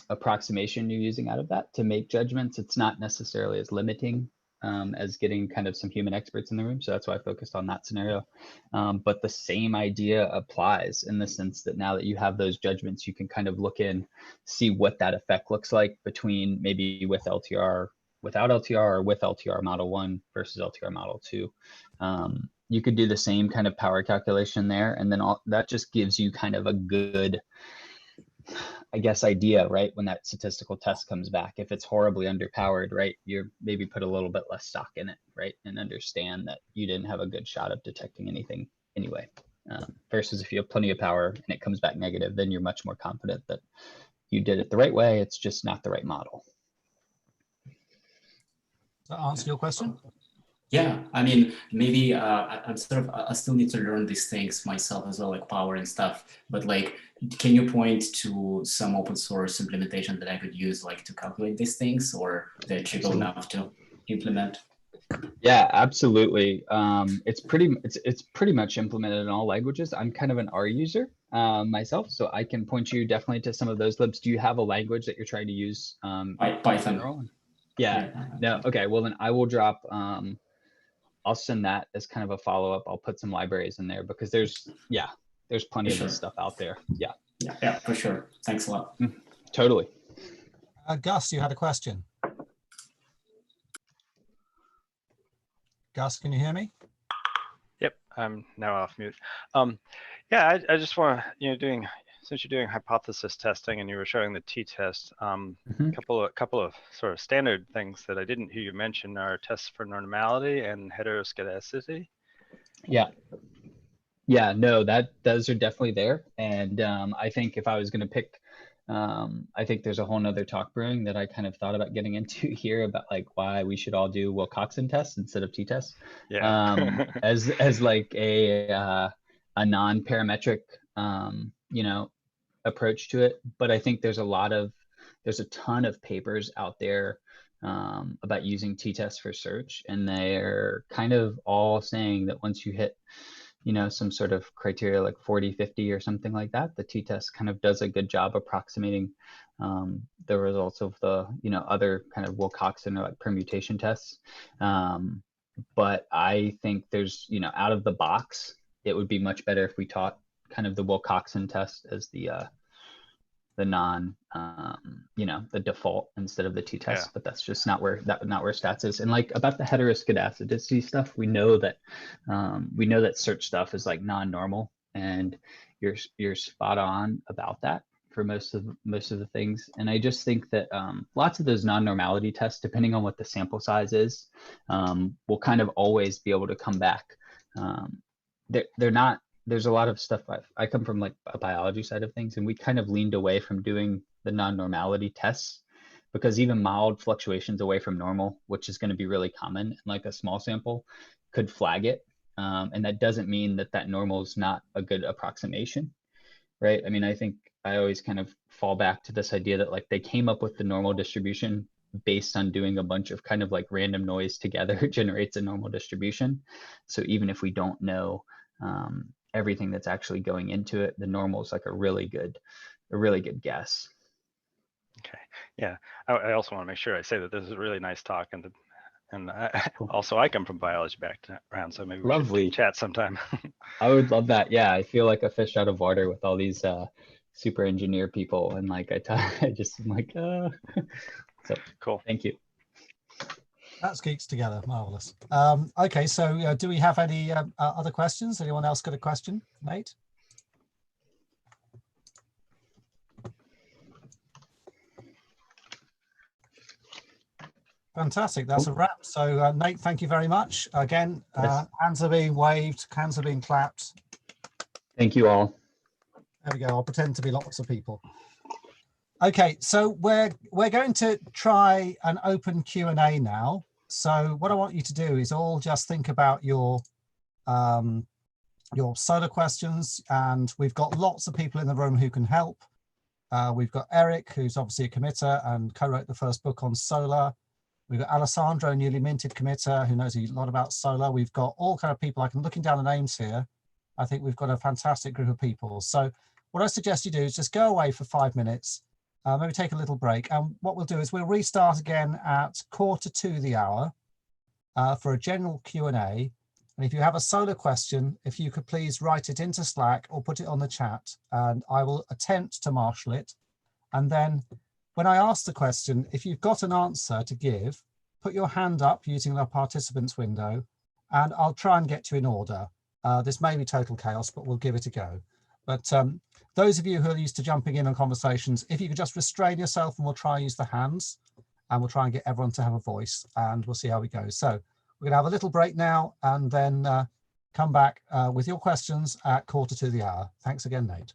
approximation you're using out of that to make judgments, it's not necessarily as limiting as getting kind of some human experts in the room. So that's why I focused on that scenario. But the same idea applies in the sense that now that you have those judgments, you can kind of look in, see what that effect looks like between maybe with LTR, without LTR, or with LTR model 1 versus LTR model 2. You could do the same kind of power calculation there, and then that just gives you kind of a good, I guess, idea, right? When that statistical test comes back, if it's horribly underpowered, right, you maybe put a little bit less stock in it, right? And understand that you didn't have a good shot of detecting anything anyway. Versus if you have plenty of power and it comes back negative, then you're much more confident that you did it the right way. It's just not the right model. Does that answer your question? Yeah, I mean, maybe I still need to learn these things myself as well, like power and stuff. But like, can you point to some open source implementation that I could use, like, to calculate these things, or they're trivial enough to implement? Yeah, absolutely. It's pretty much implemented in all languages. I'm kind of an R user myself, so I can point you definitely to some of those libs. Do you have a language that you're trying to use? Python. Yeah. No. Okay. Well, then I will drop. I'll send that as kind of a follow-up. I'll put some libraries in there because there's plenty of this stuff out there. Yeah. Yeah, for sure. Thanks a lot. Totally. Gus, you had a question. Gus, can you hear me? Yep, I'm now off mute. Yeah, I just want to, since you're doing hypothesis testing and you were showing the t-test, couple of sort of standard things that I didn't hear you mention are tests for normality and heteroscedasticity. Yeah. Yeah, no, those are definitely there. And I think if I was going to pick, I think there's a whole nother talk brewing that I kind of thought about getting into here about like why we should all do Wilcoxon tests instead of t-tests. Yeah. as like a non-parametric, approach to it. But I think there's a ton of papers out there about using t-tests for search, and they're kind of all saying that once you hit you know, some sort of criteria like 40, 50 or something like that, the t-test kind of does a good job approximating the results of the, you know, other kind of Wilcoxon or like permutation tests. But I think there's, you know, out of the box, it would be much better if we taught kind of the Wilcoxon test as the non, you know, the default instead of the t-test. Yeah. But that's just not where stats is. And like about the heteroscedasticity stuff, we know that search stuff is like non-normal, and you're spot on about that for most of the things. And I just think that lots of those non-normality tests, depending on what the sample size is, will kind of always be able to come back. They're not. There's a lot of stuff. I come from like a biology side of things, and we kind of leaned away from doing the non-normality tests because even mild fluctuations away from normal, which is going to be really common in like a small sample, could flag it. And that doesn't mean that normal is not a good approximation, right? I mean, I think I always kind of fall back to this idea that like they came up with the normal distribution based on doing a bunch of kind of like random noise together generates a normal distribution. So even if we don't know everything that's actually going into it, the normal is like a really good guess. Okay. Yeah. I also want to make sure I say that this is a really nice talk, and Cool. also I come from biology background, so maybe we Lovely. should chat sometime. I would love that. Yeah, I feel like a fish out of water with all these super engineer people, and like I just am like, so Cool. thank you. That's geeks together. Marvelous. Okay, so do we have any other questions? Anyone else got a question, Nate? Fantastic. That's a wrap. So Nate, thank you very much. Again, Yes. hands are being waved, hands are being clapped. Thank you all. There we go. I'll pretend to be lots of people. Okay, so we're going to try an open Q&A now. So what I want you to do is all just think about your Solr questions, and we've got lots of people in the room who can help. We've got Eric, who's obviously a committer and co-wrote the first book on Solr. We've got Alessandro, newly minted committer, who knows a lot about Solr. We've got all kind of people. I'm looking down the names here. I think we've got a fantastic group of people. So what I suggest you do is just go away for 5 minutes, maybe take a little break. And what we'll do is we'll restart again at 1:45 for a general Q&A. And if you have a Solr question, if you could please write it into Slack or put it on the chat, and I will attempt to marshal it. And then when I ask the question, if you've got an answer to give, put your hand up using the participants window, and I'll try and get you in order. This may be total chaos, but we'll give it a go. But those of you who are used to jumping in on conversations, if you could just restrain yourself, and we'll try and use the hands, and we'll try and get everyone to have a voice, and we'll see how we go. So we're going to have a little break now, and then come back with your questions at 1:45. Thanks again, Nate.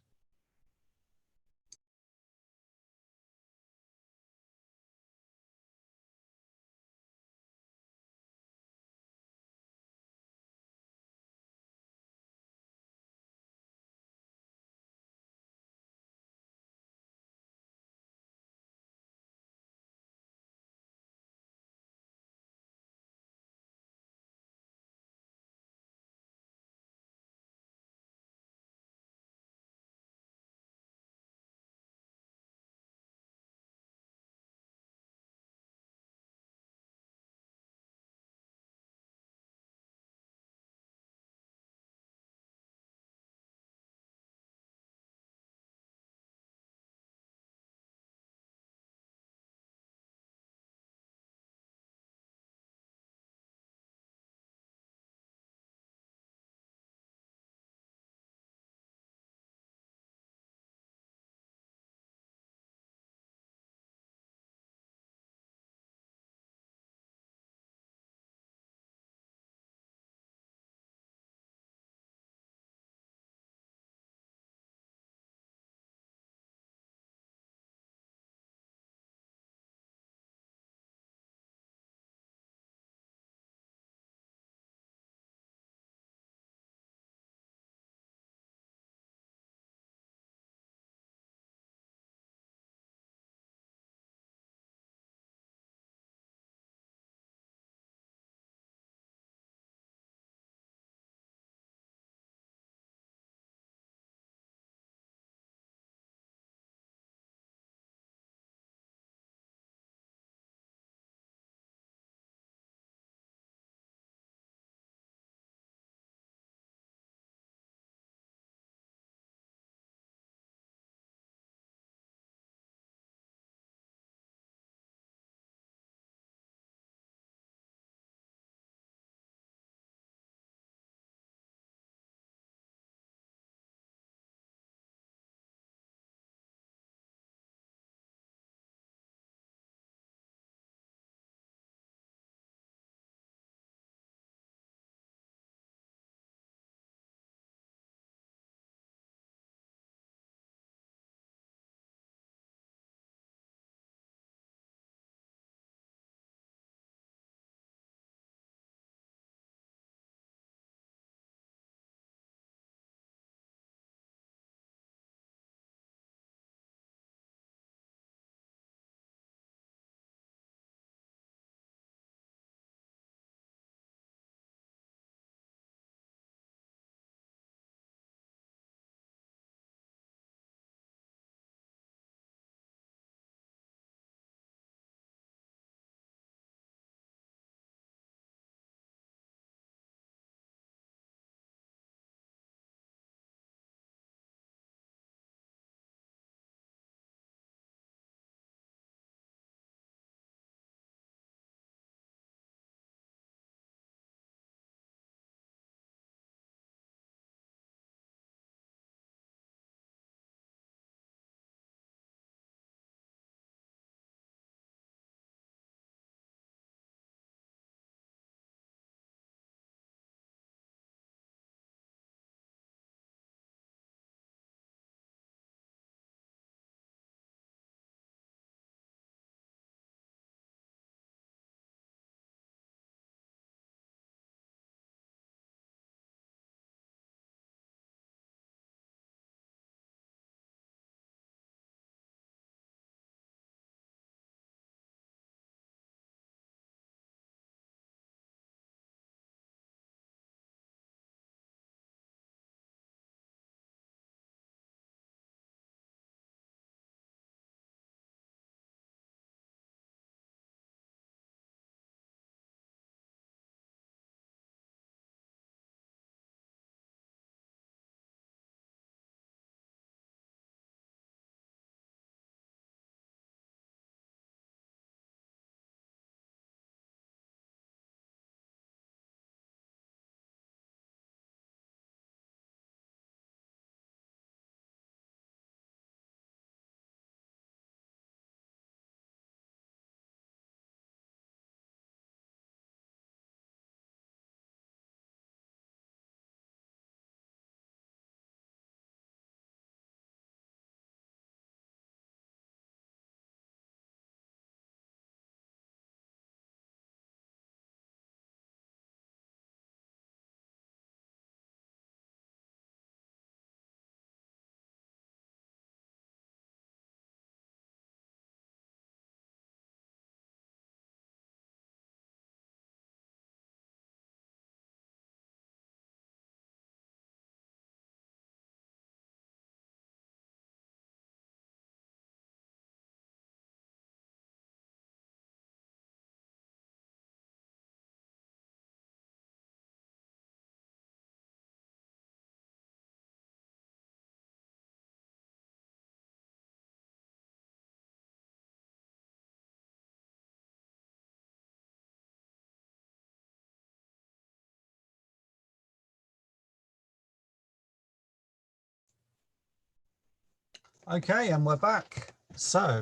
Okay, and we're back. So,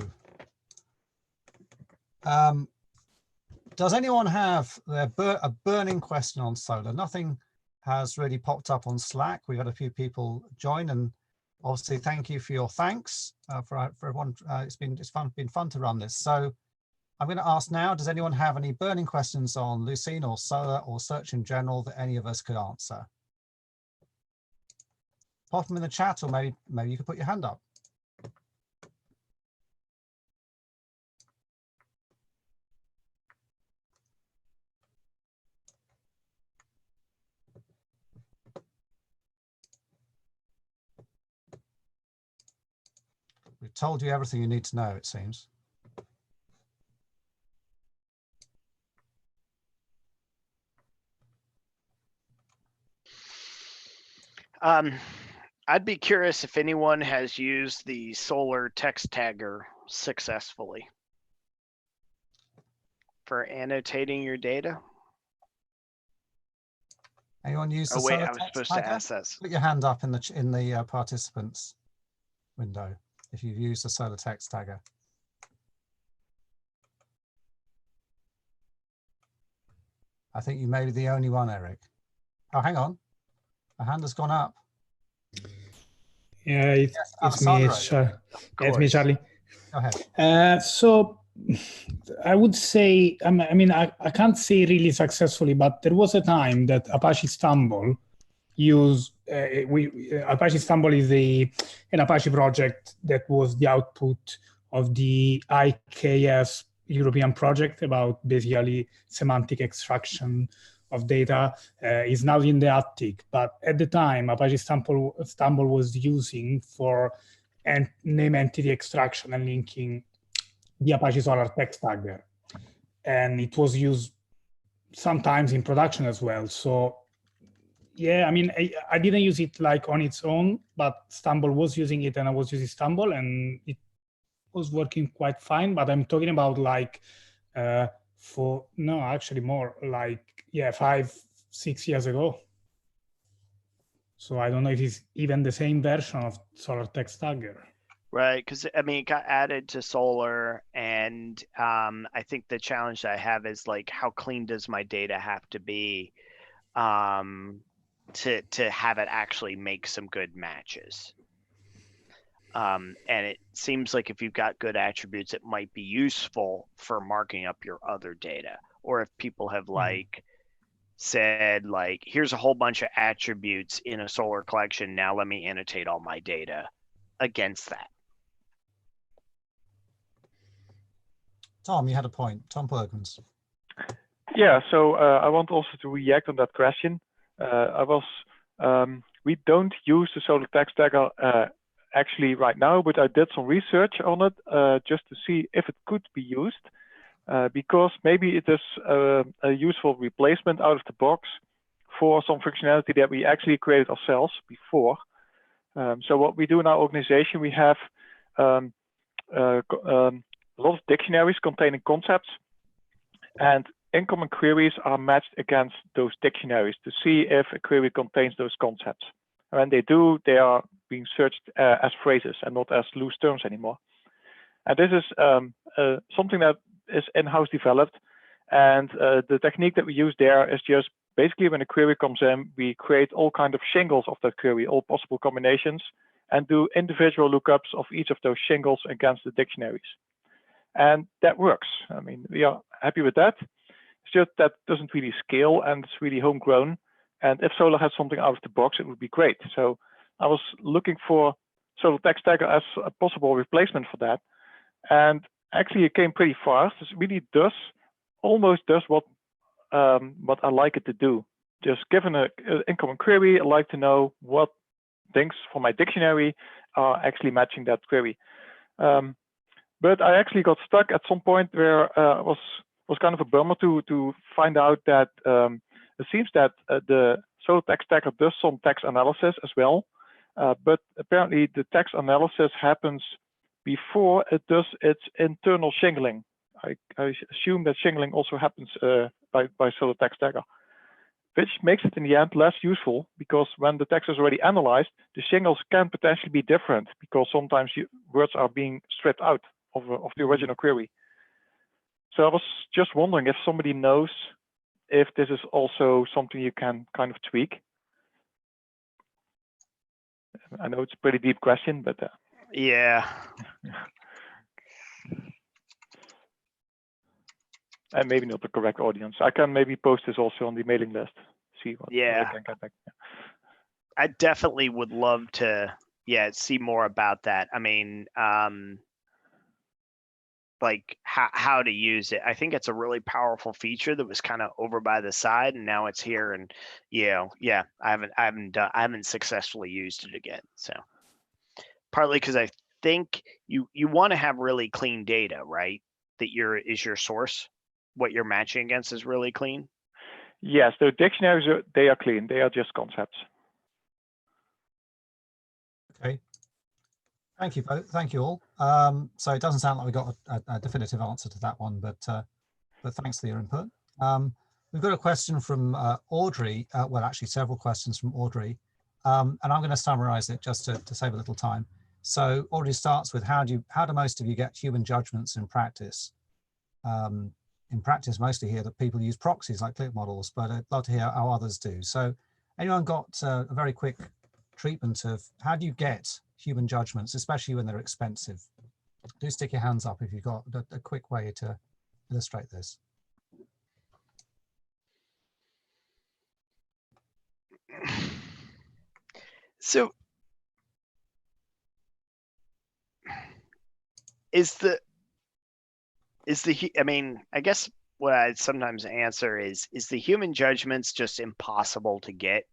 does anyone have a burning question on Solr? Nothing has really popped up on Slack. We've had a few people join, and obviously thank you for your thanks for everyone. It's been fun to run this. So I'm going to ask now, does anyone have any burning questions on Lucene or Solr or search in general that any of us could answer? Pop them in the chat, or maybe you could put your hand up. We've told you everything you need to know, it seems. I'd be curious if anyone has used the Solr text tagger successfully for annotating your data. Anyone use the Oh wait, Solr I was text supposed to tagger? ask that. Put your hand up in the participants window if you've used the Solr text tagger. I think you may be the only one, Eric. Oh, hang on. A hand has gone up. Yeah, it's me. It's me, Charlie. Go ahead. So I would say, I mean, I can't say really successfully, but there was a time that Apache Stumble used, Apache Stumble is an Apache project that was the output of the IKS European project about basically semantic extraction of data. Is now in the attic, but at the time Apache Stumble was using for name entity extraction and linking the Apache Solr text tagger, and it was used sometimes in production as well. So yeah, I mean, I didn't use it like on its own, but Stumble was using it and I was using Stumble and it was working quite fine. But I'm talking about like actually more like, yeah, 5-6 years ago. So I don't know if it's even the same version of Solr text tagger. Right, because I mean, it got added to Solr, and I think the challenge that I have is like, how clean does my data have to be to have it actually make some good matches? And it seems like if you've got good attributes, it might be useful for marking up your other data. Or if people have like said like, here's a whole bunch of attributes in a Solr collection, now let me annotate all my data against that. Tom, you had a point. Tom Perkins. Yeah, so I want also to react on that question. We don't use the Solr text tagger actually right now, but I did some research on it just to see if it could be used, because maybe it is a useful replacement out of the box for some functionality that we actually created ourselves before. So what we do in our organization, we have a lot of dictionaries containing concepts, and incoming queries are matched against those dictionaries to see if a query contains those concepts. And when they do, they are being searched as phrases and not as loose terms anymore. And this is something that is in-house developed. And the technique that we use there is just basically when a query comes in, we create all kinds of shingles of that query, all possible combinations, and do individual lookups of each of those shingles against the dictionaries. And that works. I mean, we are happy with that. It's just that doesn't really scale and it's really homegrown. And if Solr has something out of the box, it would be great. So I was looking for Solr text tagger as a possible replacement for that. And actually it came pretty fast. It really almost does what I like it to do. Just given an incoming query, I like to know what things from my dictionary are actually matching that query. But I actually got stuck at some point where it was kind of a bummer to find out that it seems that the Solr text tagger does some text analysis as well, but apparently the text analysis happens before it does its internal shingling. I assume that shingling also happens by Solr text tagger. which makes it in the end less useful, because when the text is already analyzed, the signals can potentially be different, because sometimes words are being stripped out of the original query. So I was just wondering if somebody knows if this is also something you can kind of tweak. I know it's a pretty deep question, but yeah. And maybe not the correct audience. I can maybe post this also on the mailing list. See what I can get back. Yeah. I definitely would love to, see more about that. I mean, like how to use it. I think it's a really powerful feature that was kind of over by the side, and now it's here. And I haven't successfully used it again. So partly because I think you want to have really clean data, right? That is your source. What you're matching against is really clean. Yes, the dictionaries they are clean. They are just concepts. Okay. Thank you, thank you all. So it doesn't sound like we got a definitive answer to that one, but thanks for your input. We've got a question from Audrey. Well, actually, several questions from Audrey, and I'm going to summarize it just to save a little time. So Audrey starts with how do most of you get human judgments in practice? In practice, mostly here that people use proxies like click models, but I'd love to hear how others do. So anyone got a very quick treatment of how do you get human judgments, especially when they're expensive? Do stick your hands up if you've got a quick way to illustrate this. So I mean, I guess what I'd sometimes answer is the human judgments just impossible to get?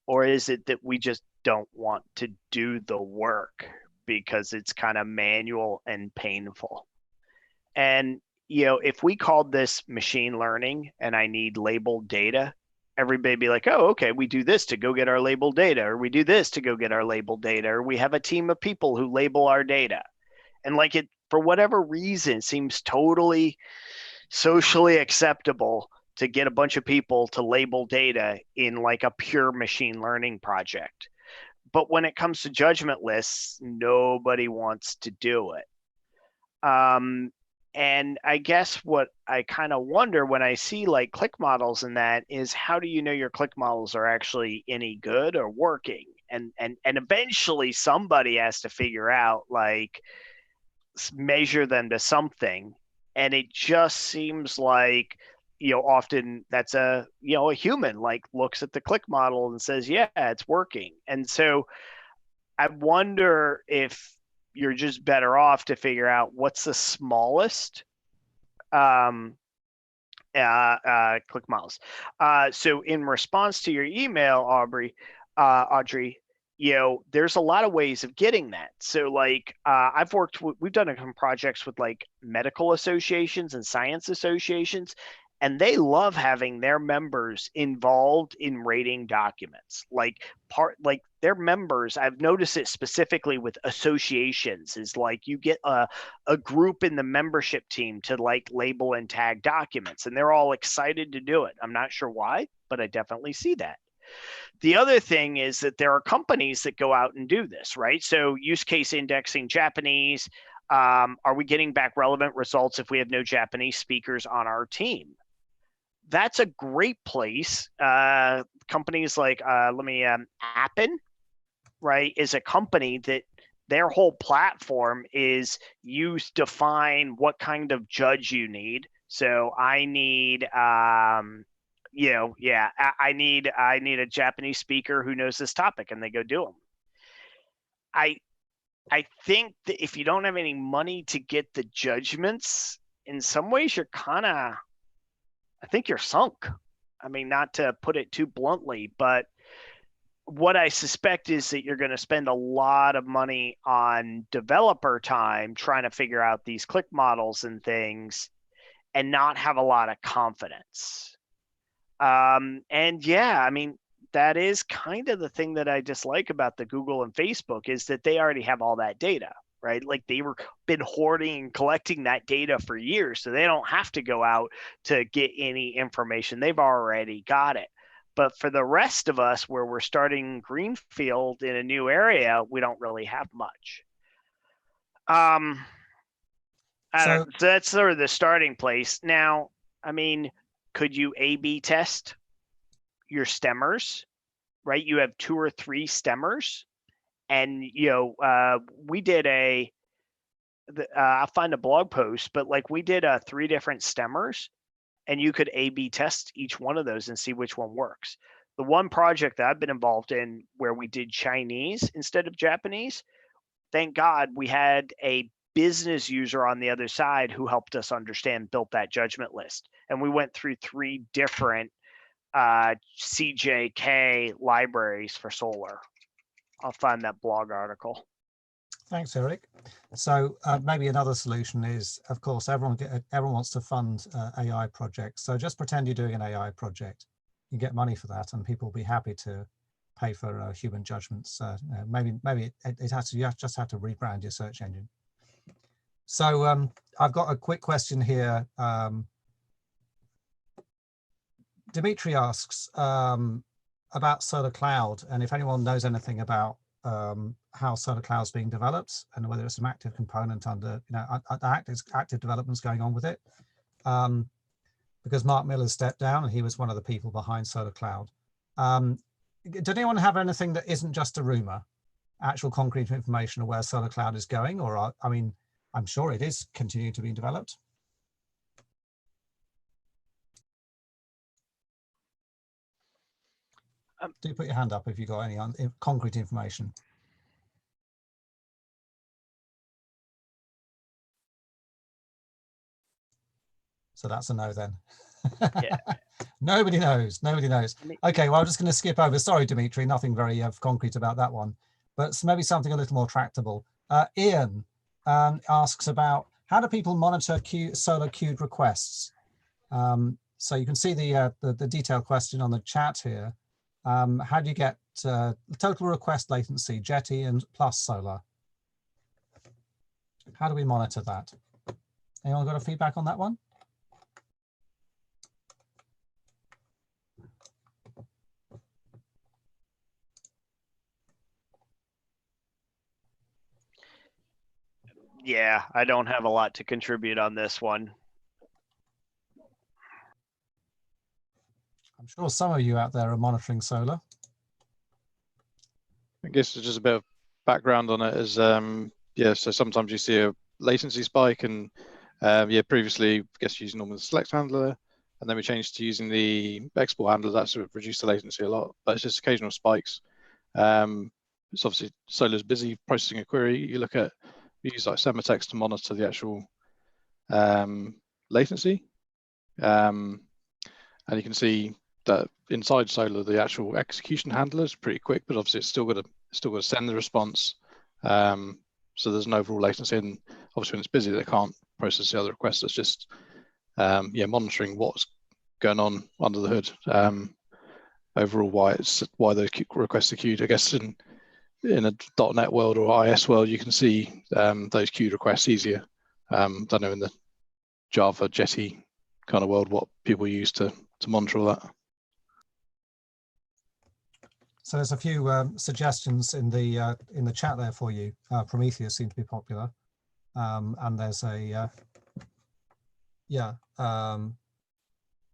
Or is it that we just don't want to do the work because it's kind of manual and painful? And, if we called this machine learning and I need labeled data, everybody would be like, oh, okay, we do this to go get our labeled data, or we do this to go get our labeled data, or we have a team of people who label our data. And like it, for whatever reason, seems totally socially acceptable to get a bunch of people to label data in like a pure machine learning project. But when it comes to judgment lists, nobody wants to do it. And I guess what I kind of wonder when I see like click models and that is, how do you know your click models are actually any good or working? And eventually somebody has to figure out, like, measure them to something. And it just seems like, often that's a human like looks at the click model and says, yeah, it's working. And so I wonder if you're just better off to figure out what's the smallest click models. So in response to your email, Audrey, there's a lot of ways of getting that. So like we've done some projects with like medical associations and science associations, and they love having their members involved in rating documents. Like their members, I've noticed it specifically with associations, is like you get a group in the membership team to like label and tag documents, and they're all excited to do it. I'm not sure why, but I definitely see that. The other thing is that there are companies that go out and do this, right? So use case indexing Japanese. Are we getting back relevant results if we have no Japanese speakers on our team? That's a great place. Companies like, Appen, right, is a company that their whole platform is you define what kind of judge you need. So I need, I need a Japanese speaker who knows this topic, and they go do them. I think that if you don't have any money to get the judgments, in some ways you're I think you're sunk. I mean, not to put it too bluntly, but what I suspect is that you're going to spend a lot of money on developer time trying to figure out these click models and things, and not have a lot of confidence. And yeah, I mean, that is kind of the thing that I dislike about the Google and Facebook, is that they already have all that data, right? Like they were been hoarding and collecting that data for years, so they don't have to go out to get any information. They've already got it. But for the rest of us, where we're starting greenfield in a new area, we don't really have much. So that's sort of the starting place. Now, I mean, could you A/B test your stemmers, right? You have 2 or 3 stemmers, and we did I'll find a blog post, but like we did 3 different stemmers, and you could A/B test each one of those and see which one works. The one project that I've been involved in where we did Chinese instead of Japanese, thank God we had a business user on the other side who helped us understand, built that judgment list. And we went through 3 different CJK libraries for Solr. I'll find that blog article. Thanks, Eric. So maybe another solution is, of course, everyone wants to fund AI projects. So just pretend you're doing an AI project. You get money for that, and people will be happy to pay for human judgments. Maybe it has to. You just have to rebrand your search engine. So I've got a quick question here. Dimitri asks about Solr Cloud, and if anyone knows anything about how Solr Cloud is being developed and whether it's an active component under, active developments going on with it. Because Mark Miller stepped down and he was one of the people behind Solr Cloud. Does anyone have anything that isn't just a rumor, actual concrete information of where Solr Cloud is going? Or, I mean, I'm sure it is continuing to be developed. Do put your hand up if you've got any concrete information. So that's a no then. Yeah. Nobody knows. Nobody knows. Okay, well, I'm just going to skip over. Sorry, Dimitri, nothing very concrete about that one, but maybe something a little more tractable. Ian asks about how do people monitor Solr queued requests? So you can see the detailed question on the chat here. How do you get total request latency, Jetty and plus Solr? How do we monitor that? Anyone got a feedback on that one? Yeah, I don't have a lot to contribute on this one. I'm sure some of you out there are monitoring Solr. I guess just a bit of background on it is, yeah, so sometimes you see a latency spike, and previously, I guess using normal select handler, and then we changed to using the export handler. That sort of reduced the latency a lot, but it's just occasional spikes. It's obviously Solr's busy processing a query. You use like semitext to monitor the actual latency, and you can see that inside Solr, the actual execution handler is pretty quick, but obviously it's still got to send the response. So there's an overall latency, and obviously when it's busy, they can't process the other requests. It's just monitoring what's going on under the hood. Overall, why the requests are queued. I guess in a .NET world or IS world, you can see those queued requests easier. Don't know in the Java Jetty kind of world what people use to monitor all that. So there's a few suggestions in the chat there for you. Prometheus seemed to be popular, and there's a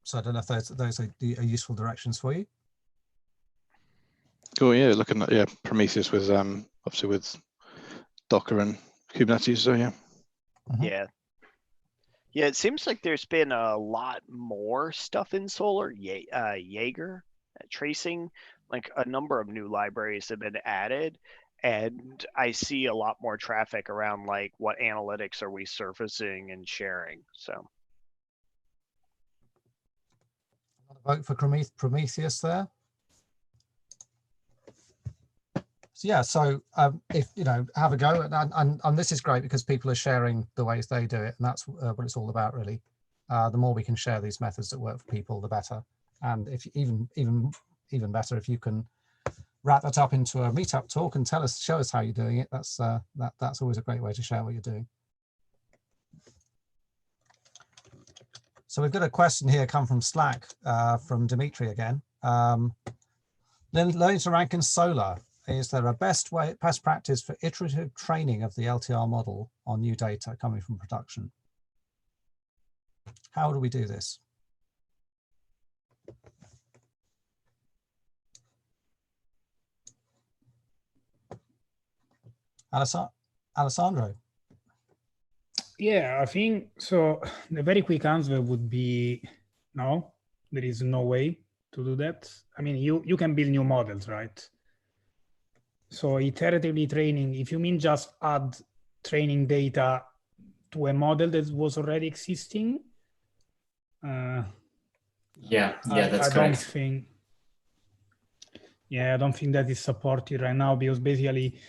so I don't know if those are useful directions for you. Cool. Yeah, looking at Prometheus with obviously with Docker and Kubernetes. So yeah. Mm-hmm. Yeah, it seems like there's been a lot more stuff in Solr. Jaeger tracing, like a number of new libraries have been added, and I see a lot more traffic around like what analytics are we surfacing and sharing. So vote for Prometheus there. So yeah, so if have a go, and this is great because people are sharing the ways they do it, and that's what it's all about, really. The more we can share these methods that work for people, the better. And if even better, if you can wrap that up into a meetup talk and show us how you're doing it, that's always a great way to share what you're doing. So we've got a question here come from Slack from Dimitri again. Learning to rank in Solr. Is there a best practice for iterative training of the LTR model on new data coming from production? How do we do this? Alessandro? Yeah, I think so. The very quick answer would be no, there is no way to do that. I mean, you can build new models, right? So iteratively training, if you mean just add training data to a model that was already existing, yeah, that's I correct. don't think, I don't think that is supported right now, because basically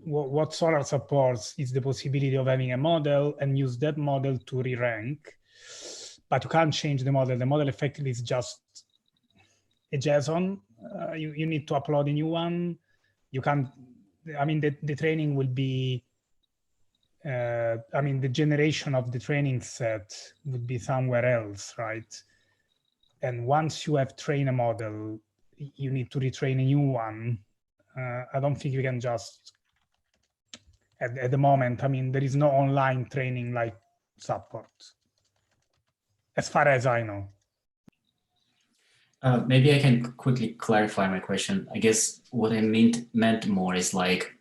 what Solr supports is the possibility of having a model and use that model to re-rank, but you can't change the model. The model effectively is just a JSON. You need to upload a new one. You can't, I mean, the training will be, I mean, the generation of the training set would be somewhere else, right? And once you have trained a model, you need to retrain a new one. I don't think you can just, at the moment, I mean, there is no online training like support, as far as I know. Maybe I can quickly clarify my question. I guess what I meant more is like,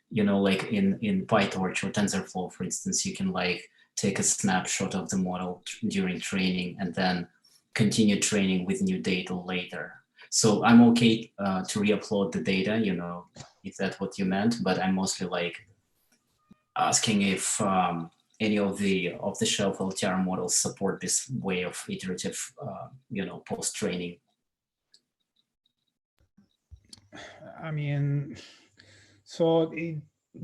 you know, like in PyTorch or TensorFlow, for instance, you can like take a snapshot of the model during training and then continue training with new data later. So I'm okay to re-upload the data, you know, if that's what you meant, but I'm mostly like asking if any of the off-the-shelf LTR models support this way of iterative, you know, post-training. I mean, so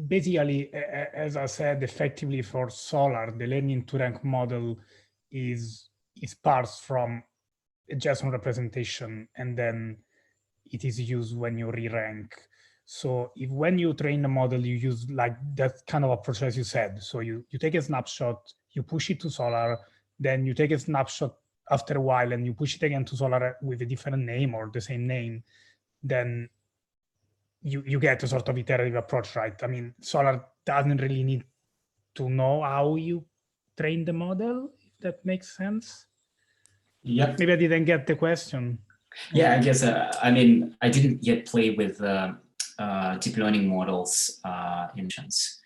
basically, as I said, effectively for Solr, the learning to rank model is parsed from a JSON representation, and then it is used when you re-rank. So if when you train the model, you use like that kind of approach as you said. So you take a snapshot, you push it to Solr, then you take a snapshot after a while and you push it again to Solr with a different name or the same name, then you get a sort of iterative approach, right? I mean, Solr doesn't really need to know how you train the model, if that makes sense. Yeah. Maybe I didn't get the question. Yeah, I guess, I mean, I didn't yet play with deep learning models in chance.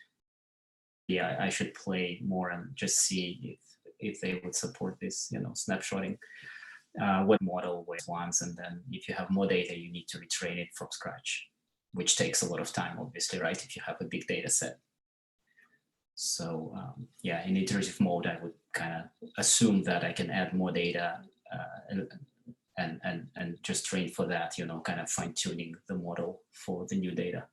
Yeah, I should play more and just see if they would support this, you know, snapshotting. What model once, and then if you have more data, you need to retrain it from scratch, which takes a lot of time, obviously, right? If you have a big data set. So yeah, in iterative mode, I would kind of assume that I can add more data and just train for that, you know, kind of fine tuning the model for the new data.